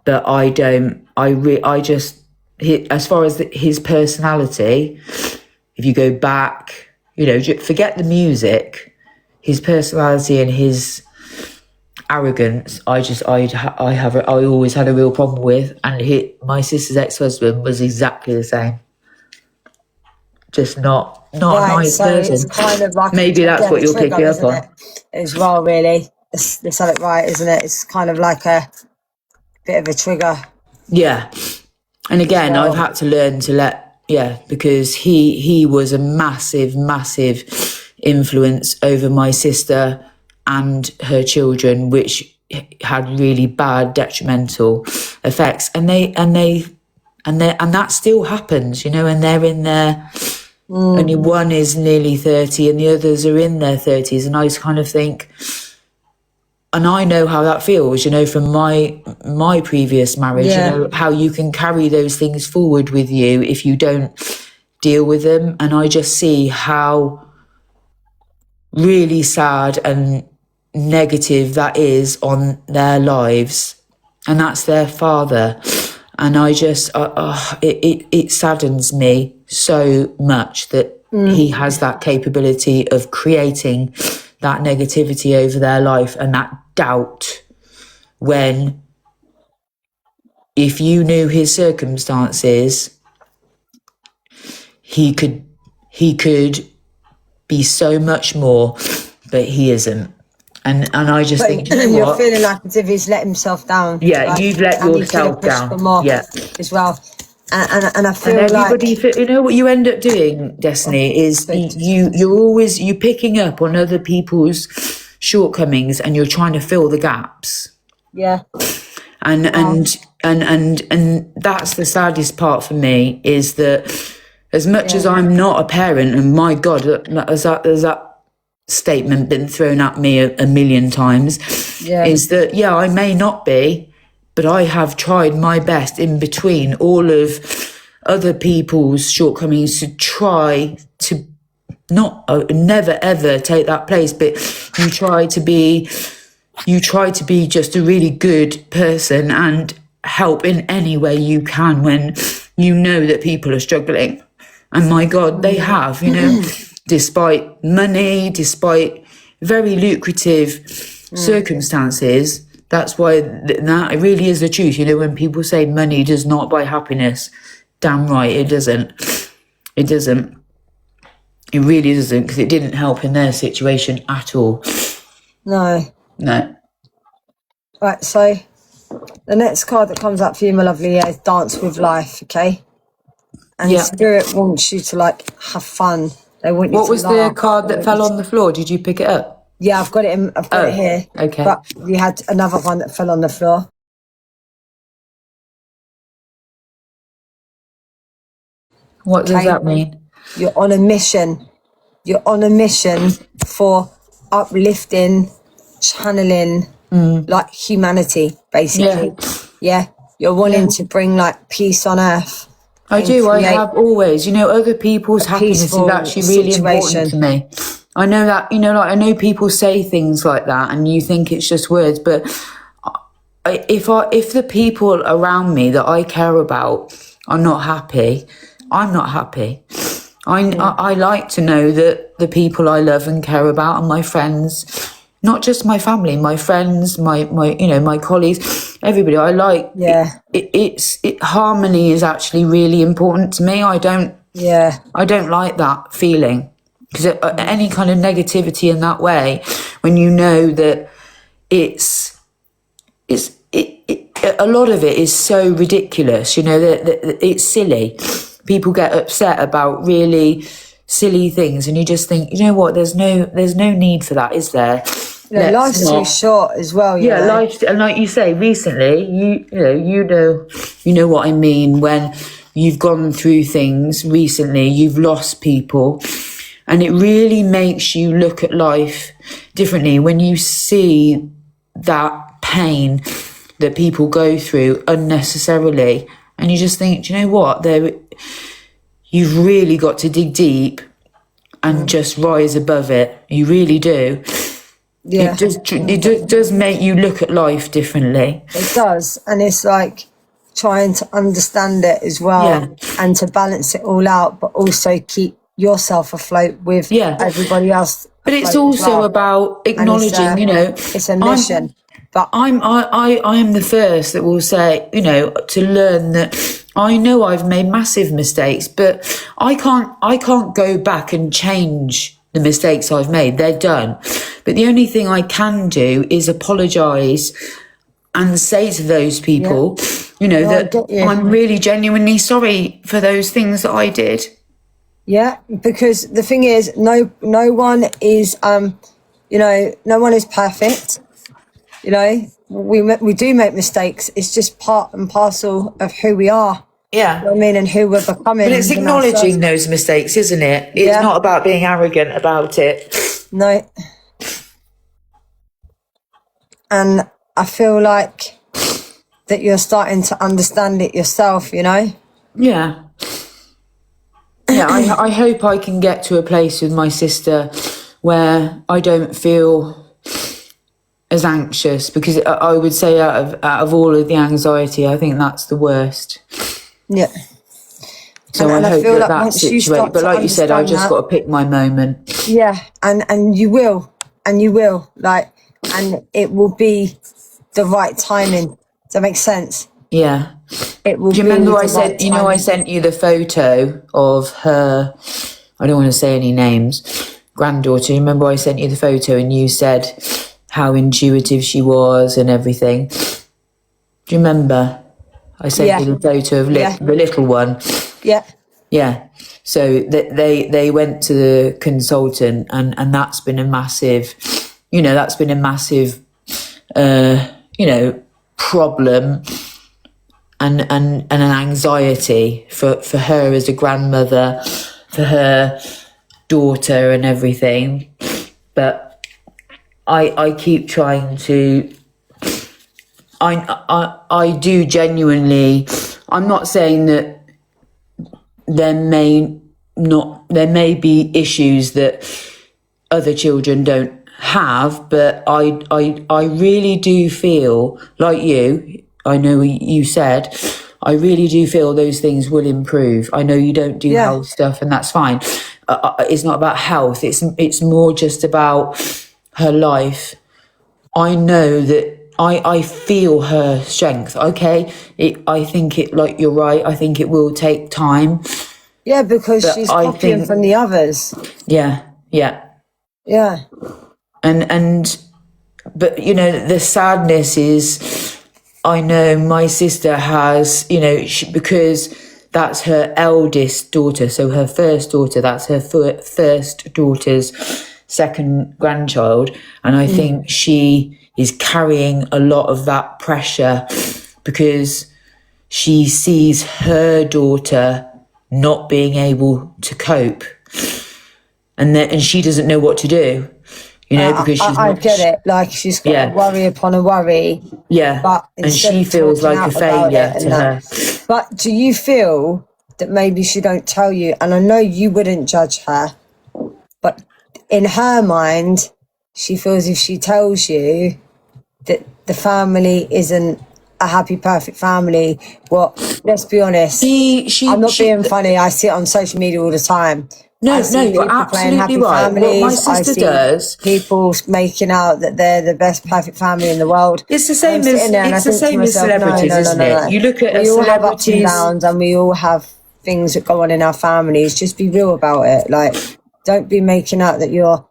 But I don't, as far as his personality, if you go back, forget the music, his personality and his arrogance, I always had a real problem with, and my sister's ex-husband was exactly the same. Just not a nice person. It's kind of like maybe that's what you're picking up on as well. Really, let's have it right, isn't it? It's kind of like a bit of a trigger. Yeah, and again, I've had to learn to because he was a massive influence over my sister and her children, which had really bad detrimental effects, and that still happens, and they're in their. Only one is nearly 30 and the others are in their 30s. And I just kind of think, and I know how that feels, from my previous marriage, how you can carry those things forward with you if you don't deal with them. And I just see how really sad and negative that is on their lives. And that's their father. And I just, it saddens me so much that he has that capability of creating that negativity over their life and that doubt, when if you knew his circumstances, he could be so much more, but he isn't. And I just think, you're feeling like as if he's let himself down. Yeah, you've let yourself down. For more as well. And I feel what you end up doing, Destiny, is you're picking up on other people's shortcomings and you're trying to fill the gaps. Yeah. And that's the saddest part for me, is that as much as I'm not a parent, and my God, there's that statement been thrown at me a million times, is that, yeah, I may not be, but I have tried my best in between all of other people's shortcomings to try to never ever take that place, but you try to be just a really good person and help in any way you can when you know that people are struggling. And my God, they have, despite money, despite very lucrative circumstances. That's why that really is the truth. When people say money does not buy happiness, damn right it doesn't. It doesn't. It really doesn't, because it didn't help in their situation at all. No. Right, so the next card that comes up for you, my lovely, is Dance with Life, okay? And Spirit wants you to, have fun. They want you to What was laugh. the card that fell on the floor? Did you pick it up? Yeah, I've got it here. Okay. But you had another one that fell on the floor. What does that mean? You're on a mission. You're on a mission for uplifting, channeling, humanity, basically. Yeah. You're wanting to bring, peace on earth. I do. I have always. Other people's happiness is actually really important to me. I know that, I know people say things like that and you think it's just words, but if the people around me that I care about are not happy, I'm not happy. I like to know that the people I love and care about and my friends, not just my family, my friends, my my colleagues, everybody. I like. Yeah. Harmony is actually really important to me. I don't like that feeling, because any kind of negativity in that way, when you know that a lot of it is so ridiculous, that it's silly. People get upset about really silly things, and you just think, what? There's no need for that, is there? Life's too short as well. Life, and like you say, recently, you know what I mean. When you've gone through things recently, you've lost people, and it really makes you look at life differently when you see that pain that people go through unnecessarily, and you just think, do you know what? You've really got to dig deep and just rise above it. You really do. Yeah. It does make you look at life differently. It does. And it's trying to understand it as well, and to balance it all out, but also keep yourself afloat with everybody else. But it's also about acknowledging, it's a mission. But I am the first that will say, to learn that I know I've made massive mistakes, but I can't go back and change the mistakes I've made. They're done. But the only thing I can do is apologise and say to those people, that I'm really genuinely sorry for those things that I did. Yeah, because the thing is, no one is, no one is perfect. We do make mistakes. It's just part and parcel of who we are. Yeah. You know what I mean, and who we're becoming. But it's acknowledging those mistakes, isn't it? It's not about being arrogant about it. No. And I feel like that you're starting to understand it yourself, Yeah. Yeah, I hope I can get to a place with my sister where I don't feel as anxious, because I would say out of all of the anxiety, I think that's the worst. Yeah. So I hope that's situated. But like you said, I just got to pick my moment. Yeah, and you will, and it will be the right timing. Does that make sense? Yeah. It will. Do you remember I said, I sent you the photo of her, I don't want to say any names, granddaughter. You remember I sent you the photo and you said how intuitive she was and everything? Do you remember? I sent you the photo of the little one. Yeah. Yeah. So they went to the consultant, and that's been a massive, problem and an anxiety for her as a grandmother, for her daughter and everything. but I keep trying to. I do genuinely. I'm not saying that there may be issues that other children don't have, but I really do feel like you. I know you said. I really do feel those things will improve. I know you don't do health stuff, and that's fine. It's not about health. It's more just about her life. I know that I feel her strength. Okay, I think it. Like you're right. I think it will take time. Yeah, because she's copying from the others. Yeah. But you know, the sadness is, I know my sister has, you know, because that's her eldest daughter, so her first daughter, that's her first daughter's second grandchild, and I think she is carrying a lot of that pressure because she sees her daughter not being able to cope, and she doesn't know what to do. You know, because she's I get it. Like, she's got a worry upon a worry. Yeah. But and she feels like a failure to her. But do you feel that maybe she don't tell you? And I know you wouldn't judge her, but in her mind, she feels if she tells you that the family isn't a happy, perfect family. Well, let's be honest. I'm not being funny. I see it on social media all the time. No, you're absolutely right. What my sister does, people making out that they're the best perfect family in the world. It's the same as celebrities, isn't it? You look at we all have ups and downs, and we all have things that go on in our families. Just be real about it. Like, don't be making out that you're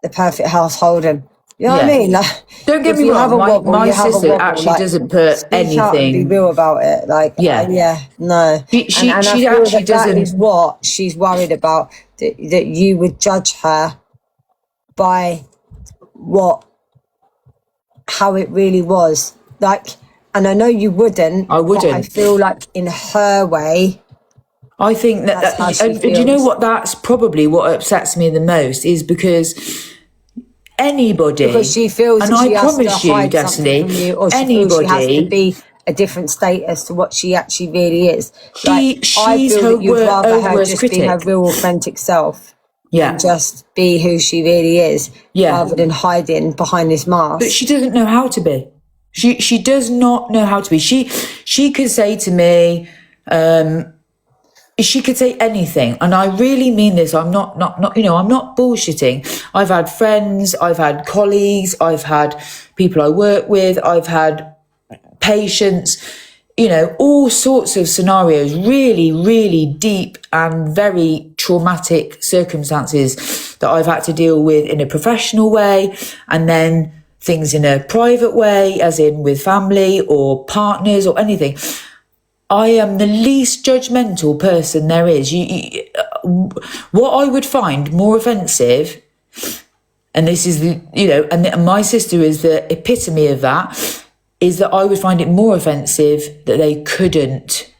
the perfect household. And you know what I mean? Like, don't get me wrong. My sister actually doesn't put anything. Out and be real about it. Like, no. She I feel actually doesn't. That is what she's worried about. That you would judge her by how it really was. Like, and I know you wouldn't. I wouldn't. But I feel like in her way, I think do you know what? That's probably what upsets me the most, is because anybody, because she feels, and I promise you, Destiny, anybody, she has to be a different status to what she actually really is. She's her just be her real authentic self. Yeah. And just be who she really is. Yeah. Rather than hiding behind this mask. But she doesn't know how to be. She does not know how to be. She could say to me, she could say anything, and I really mean this. I'm not you know, I'm not bullshitting. I've had friends, I've had colleagues, I've had people I work with, I've had patients, you know, all sorts of scenarios, really, really deep and very traumatic circumstances that I've had to deal with in a professional way, and then things in a private way, as in with family or partners or anything. I am the least judgmental person there is. What I would find more offensive, and this is and my sister is the epitome of that, is that I would find it more offensive that they couldn't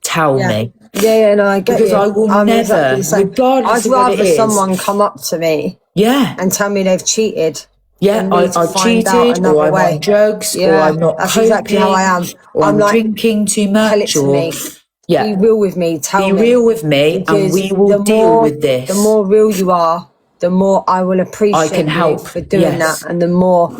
tell me. Yeah, no, I get because I will never, exactly regardless of what it is. I'd rather someone come up to me and tell me they've cheated. Yeah, I've cheated, or I'm on drugs, or I'm not that's coping, exactly how I am. or I'm drinking too much, tell it to me. Be real with me. Be real with me, and we will deal with this. The more real you are, the more I will appreciate you for doing that, and the more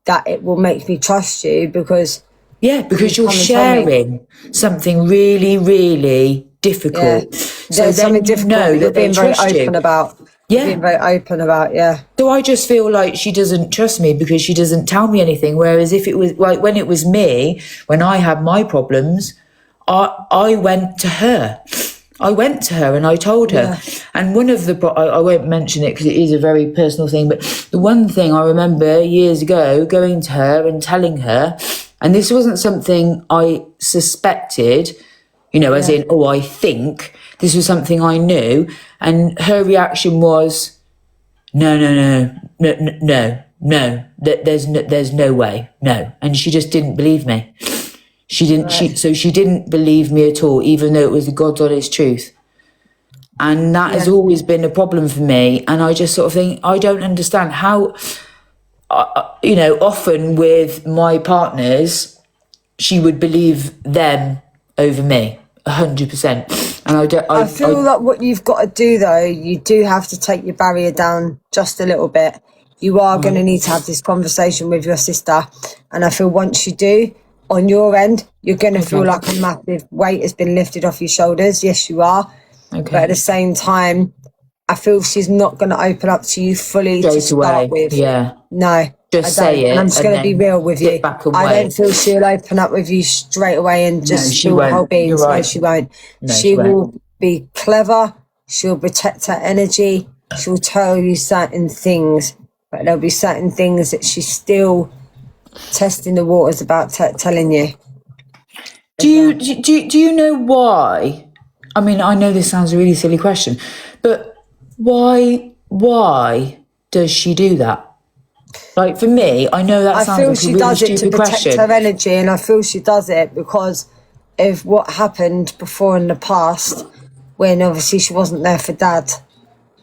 that it will make me trust you, because you're sharing something really, really difficult. So there's something difficult that being very open about. Being very open about, So I just feel like she doesn't trust me because she doesn't tell me anything. Whereas if it was like when it was me, when I had my problems, I went to her. I went to her and I told her. And one of I won't mention it because it is a very personal thing, but the one thing I remember years ago going to her and telling her, and this wasn't something I suspected, you know, as in, I think. This was something I knew. And her reaction was, no. There's no way. No. And she just didn't believe me. She didn't, she didn't believe me at all, even though it was the God's honest truth. And that has always been a problem for me. And I just sort of think, I don't understand how, often with my partners, she would believe them over me, 100%. And I feel like what you've got to do, though, you do have to take your barrier down just a little bit. You are going to need to have this conversation with your sister. And I feel once you do, on your end, you're going to feel like a massive weight has been lifted off your shoulders. Yes, you are. Okay. But at the same time, I feel she's not going to open up to you fully to start with. Yeah. No. Just say it. And I'm just going to be real with you. I don't feel she'll open up with you straight away and just spill whole beans. Right. No, she won't. She will be clever. She'll protect her energy. She'll tell you certain things. But there'll be certain things that she's still testing the waters about telling you. Do you know why? I mean, I know this sounds a really silly question, but why does she do that? Like, for me, I know that sounds like a really stupid question. I feel she does it to protect her energy, and I feel she does it because of what happened before in the past, when obviously she wasn't there for Dad,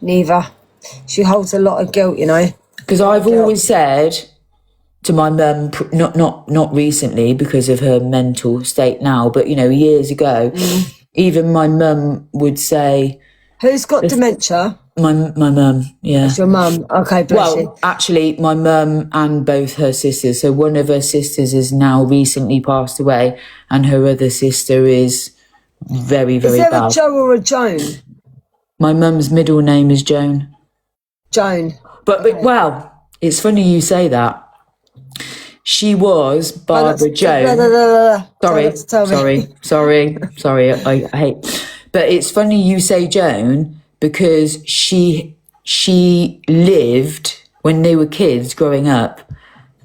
neither. She holds a lot of guilt, Because I've always said to my mum, not recently because of her mental state now, but, years ago, even my mum would say... Who's got dementia? My mum, yeah. It's your mum? Okay, bless you. Well, actually, my mum and both her sisters. So one of her sisters has now recently passed away, and her other sister is very, very bad. Is there a Joe or a Joan? My mum's middle name is Joan. Joan. But well, it's funny you say that. She was Barbara Joan. Sorry. I hate. But it's funny you say Joan because she lived when they were kids growing up.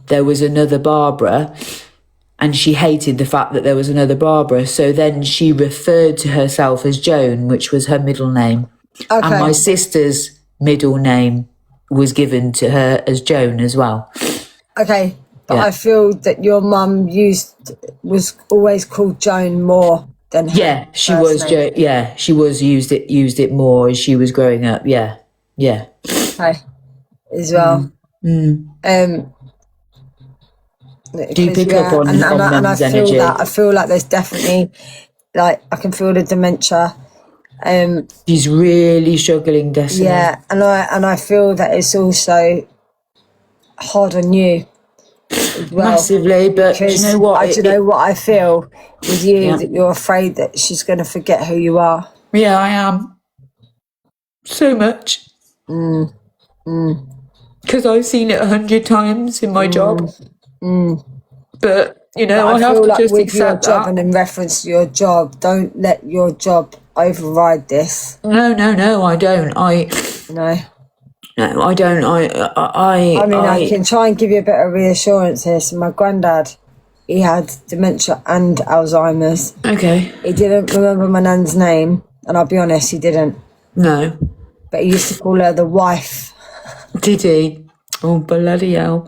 There was another Barbara, and she hated the fact that there was another Barbara. So then she referred to herself as Joan, which was her middle name. Okay. And my sister's middle name was given to her as Joan as well. Okay. But I feel that your mum was always called Joan more than her. Yeah, she was. She was used it more as she was growing up. Yeah. Okay, as well. Do you pick up on mum's energy? And I feel like there's definitely, I can feel the dementia. She's really struggling, Destiny. Yeah, and I feel that it's also hard on you. Well, massively, but do you know what? Do you know what I feel with you? That you're afraid that she's going to forget who you are. Yeah, I am. So much. Because I've seen it 100 times in my job. But I have to just accept that. Job, and in reference to your job, don't let your job override this. No, I don't. No, I don't. I can try and give you a bit of reassurance here. So my granddad, he had dementia and Alzheimer's. Okay. He didn't remember my nan's name, and I'll be honest, he didn't. No. But he used to call her the wife. Did he? Oh, bloody hell.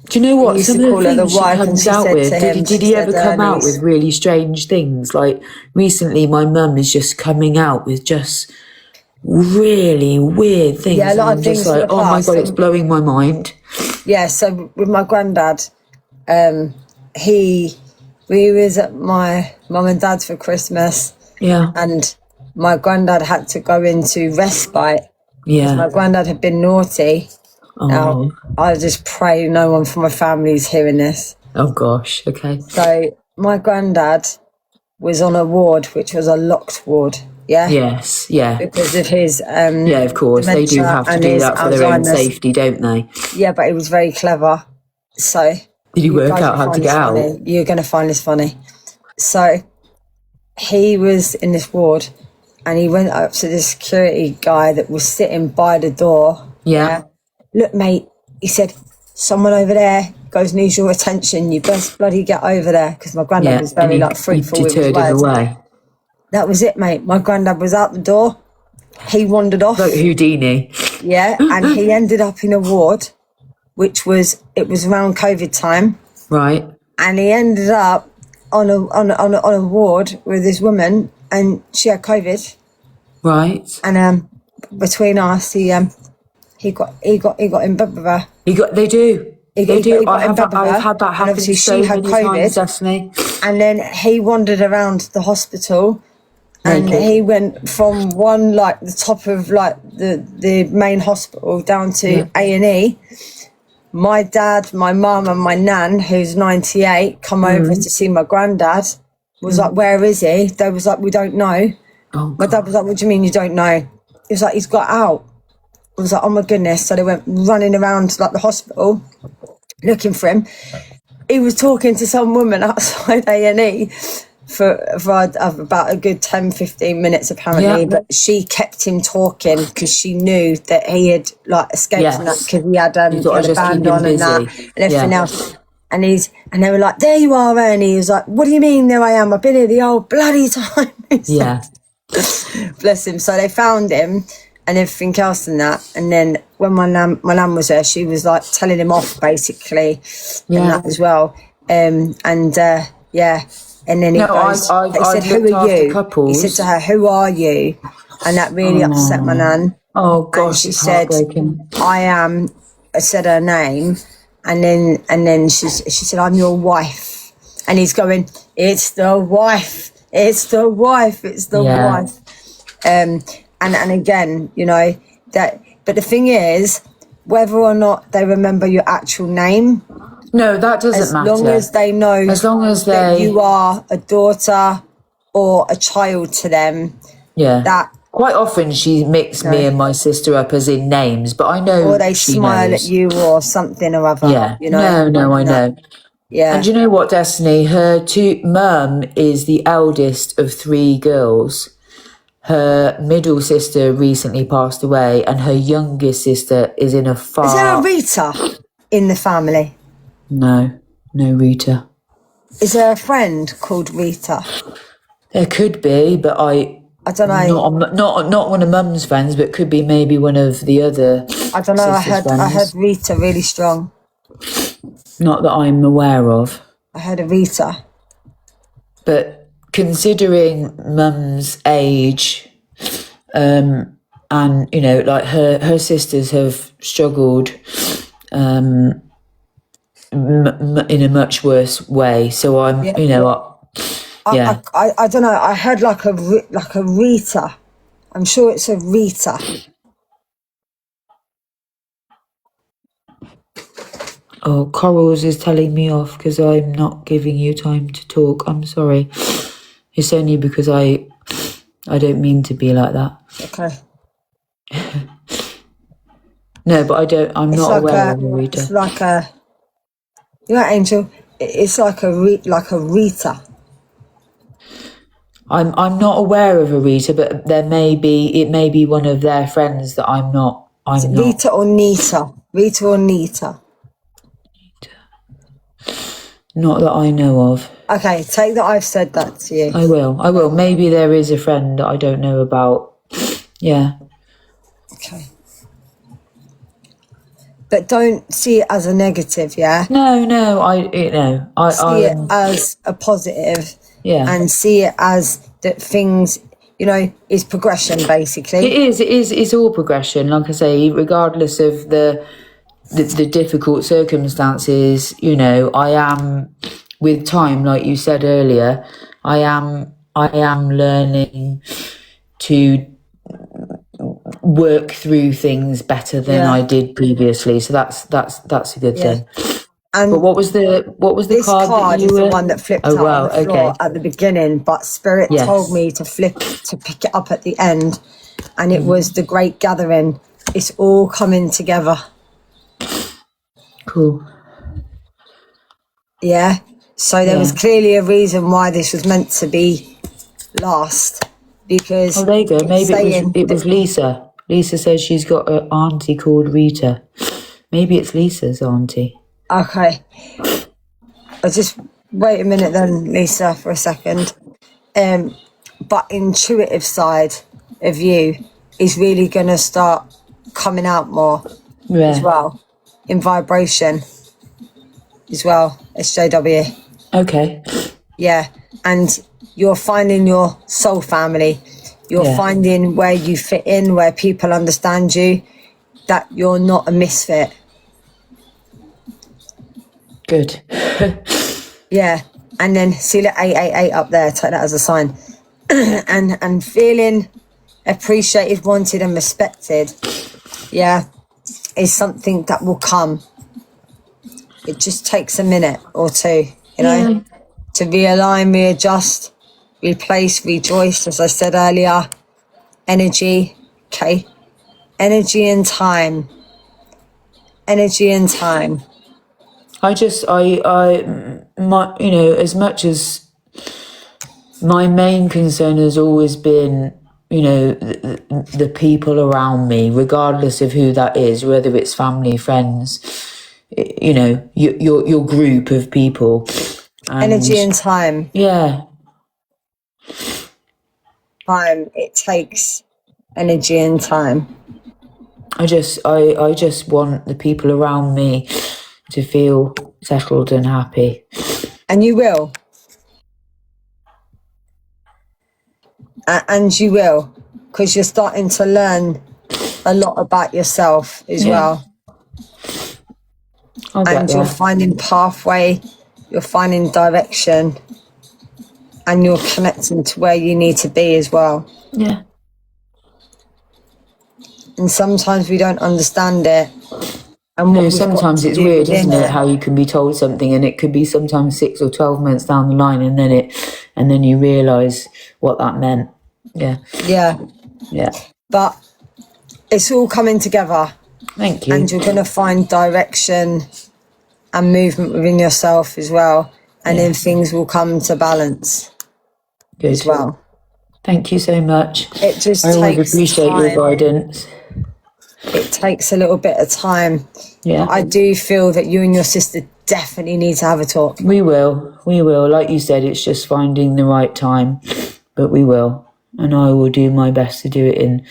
Do you know what? Some of the things she comes out with, did he ever come out with really strange things? Like, recently my mum is just coming out with just... really weird things. Yeah, a lot of things. Just like, oh my God, it's blowing my mind. Yeah, so with my granddad, we was at my mum and dad's for Christmas. Yeah. And my granddad had to go into respite. Yeah. My granddad had been naughty. Oh. Now, I just pray no one from my family is hearing this. Oh gosh, okay. So my granddad was on a ward, which was a locked ward. Yeah. Yes. Yeah. Because of his yeah, of course they do have to do that for their own safety, don't they? Yeah, but he was very clever. So did he work out how to get out? You're going to find this funny. So he was in this ward, and he went up to the security guy that was sitting by the door. Yeah. Look, mate, he said, someone over there needs your attention. You best bloody get over there, because my granddad was very fruitful with his words. Away. That was it, mate. My granddad was out the door. He wandered off. Like Houdini. Yeah, and he ended up in a ward, it was around COVID time. Right. And he ended up on a ward with this woman and she had COVID. Right. And between us, he got in bed with her. They do. They do. I've had that and happen obviously so she had many COVID, times, Destiny. and then he wandered around the hospital, and Naked. he went from one, like the top of like the main hospital down to A&E. My dad, my mum, and my nan, who's 98, come over to see my granddad. Was like, where is he? They was like, we don't know. Oh, My dad was like, what do you mean you don't know? He was like, he's got out. I was like, oh my goodness. So they went running around like the hospital looking for him. He was talking to some woman outside A&E for about a good 10-15 minutes apparently, but she kept him talking because she knew that he had like escaped from that, because he had a band on and that and everything else. And they were like, there you are, and he was like, what do you mean there I am? I've been here the whole bloody time. Bless him. So they found him and everything else and that. And then when my nan was there, she was like telling him off basically and that as well. And then he goes, he said, who are you? He said to her, who are you? And that really upset my nan. Oh gosh, and she said, I am. I said her name, and then she said, I'm your wife. And he's going, it's the wife. It's the wife. It's the wife. And again, you know that. But the thing is, whether or not they remember your actual name. No, that doesn't matter. As long as they know that you are a daughter or a child to them. Yeah. That quite often she mixed me and my sister up as in names, but I know or they smile at you or something or other. Yeah. You know? No, I know. Yeah. And you know what, Destiny? Her mum is the eldest of 3 girls. Her middle sister recently passed away, and her youngest sister is in a far... Is there a Rita in the family? No Rita. Is there a friend called Rita? There could be, but I don't know. Not one of Mum's friends, but could be maybe one of the other. I don't know. I heard Rita really strong. Not that I'm aware of. I heard of Rita. But considering Mum's age, and you know, like her sisters have struggled, in a much worse way. So I'm, you know, I don't know. I heard like a Rita. I'm sure it's a Rita. Oh, Corals is telling me off because I'm not giving you time to talk. I'm sorry. It's only because I don't mean to be like that. Okay. No, but I'm not aware of a Rita. It's like a... You know, Angel, it's like a Rita. I'm not aware of a Rita, but it may be one of their friends that I'm not. Rita or Nita. Rita or Nita. Not that I know of. Okay, take that I've said that to you. I will. Maybe there is a friend that I don't know about. Yeah. Okay. But don't see it as a negative, yeah? No, I see it as a positive. Yeah. And see it as that things, you know, is progression basically. It is. It's all progression. Like I say, regardless of the difficult circumstances, you know, I am, with time, like you said earlier, I am learning to work through things better than I did previously. So that's a good thing. And but what was the card that you is were... the one that flipped out on the floor at the beginning, but Spirit told me to pick it up at the end, and it was the Great Gathering. It's all coming together. Cool. Yeah. So there was clearly a reason why this was meant to be last, because there you go. Maybe it was Lisa. Lisa says she's got an auntie called Rita. Maybe it's Lisa's auntie. Okay. I'll just wait a minute then, Lisa, for a second. But intuitive side of you is really going to start coming out more as well, in vibration as well, SJW. Okay. Yeah. and you're finding your soul family. You're finding where you fit in, where people understand you, that you're not a misfit. Good. Yeah. And then see the 888 up there, take that as a sign. and feeling appreciated, wanted and respected, is something that will come. It just takes a minute or two, you know, to realign, readjust, replace, rejoice, as I said earlier. Energy, okay? Energy and time. Energy and time. I you know, as much as my main concern has always been, you know, the people around me, regardless of who that is, whether it's family, friends, you know, your group of people. Energy and time. Yeah. Time. It takes energy and time. I just want the people around me to feel settled and happy. And you will. And you will, because you're starting to learn a lot about yourself as well. And you're finding pathway, you're finding direction, and you're connecting to where you need to be as well. Yeah. And sometimes we don't understand it. And no, sometimes it's weird, isn't it? How you can be told something and it could be sometimes 6 or 12 months down the line, and then you realise what that meant. Yeah. Yeah. Yeah. But it's all coming together. Thank you. And you're going to find direction and movement within yourself as well. And then things will come to balance. Good. As well. Thank you so much. It just I always takes appreciate time. your guidance. It takes a little bit of time. Yeah. But I do feel that you and your sister definitely need to have a talk. We will. Like you said, it's just finding the right time. But we will. And I will do my best to do it in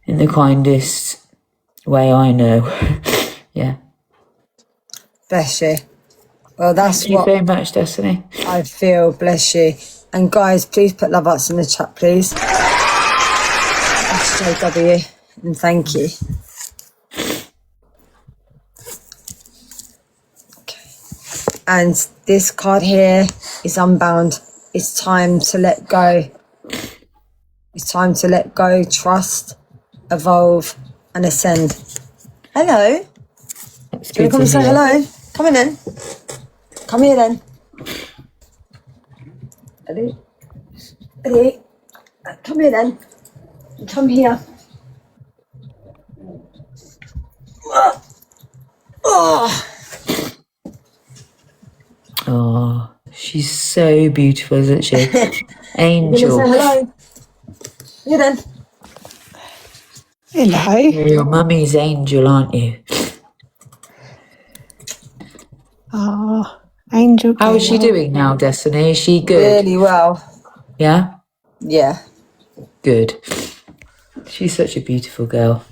the kindest way I know. Yeah. Bless you. Well, that's Thank you very much, Destiny. I feel. Bless you. And guys, please put love hearts in the chat, please. SJW. And thank you. Okay. And this card here is unbound. It's time to let go. It's time to let go, trust, evolve, and ascend. Hello. Do you want to come and say hello? Come in then. Come here then. Eddie. Eddie. Come here then. Come here. Oh, she's so beautiful, isn't she? Angel. You want to say hello? Here then. Hello. You're your mummy's angel, aren't you? Oh, Angel. How is she doing now, Destiny? Is she good? Really well. Yeah? Yeah. Good. She's such a beautiful girl.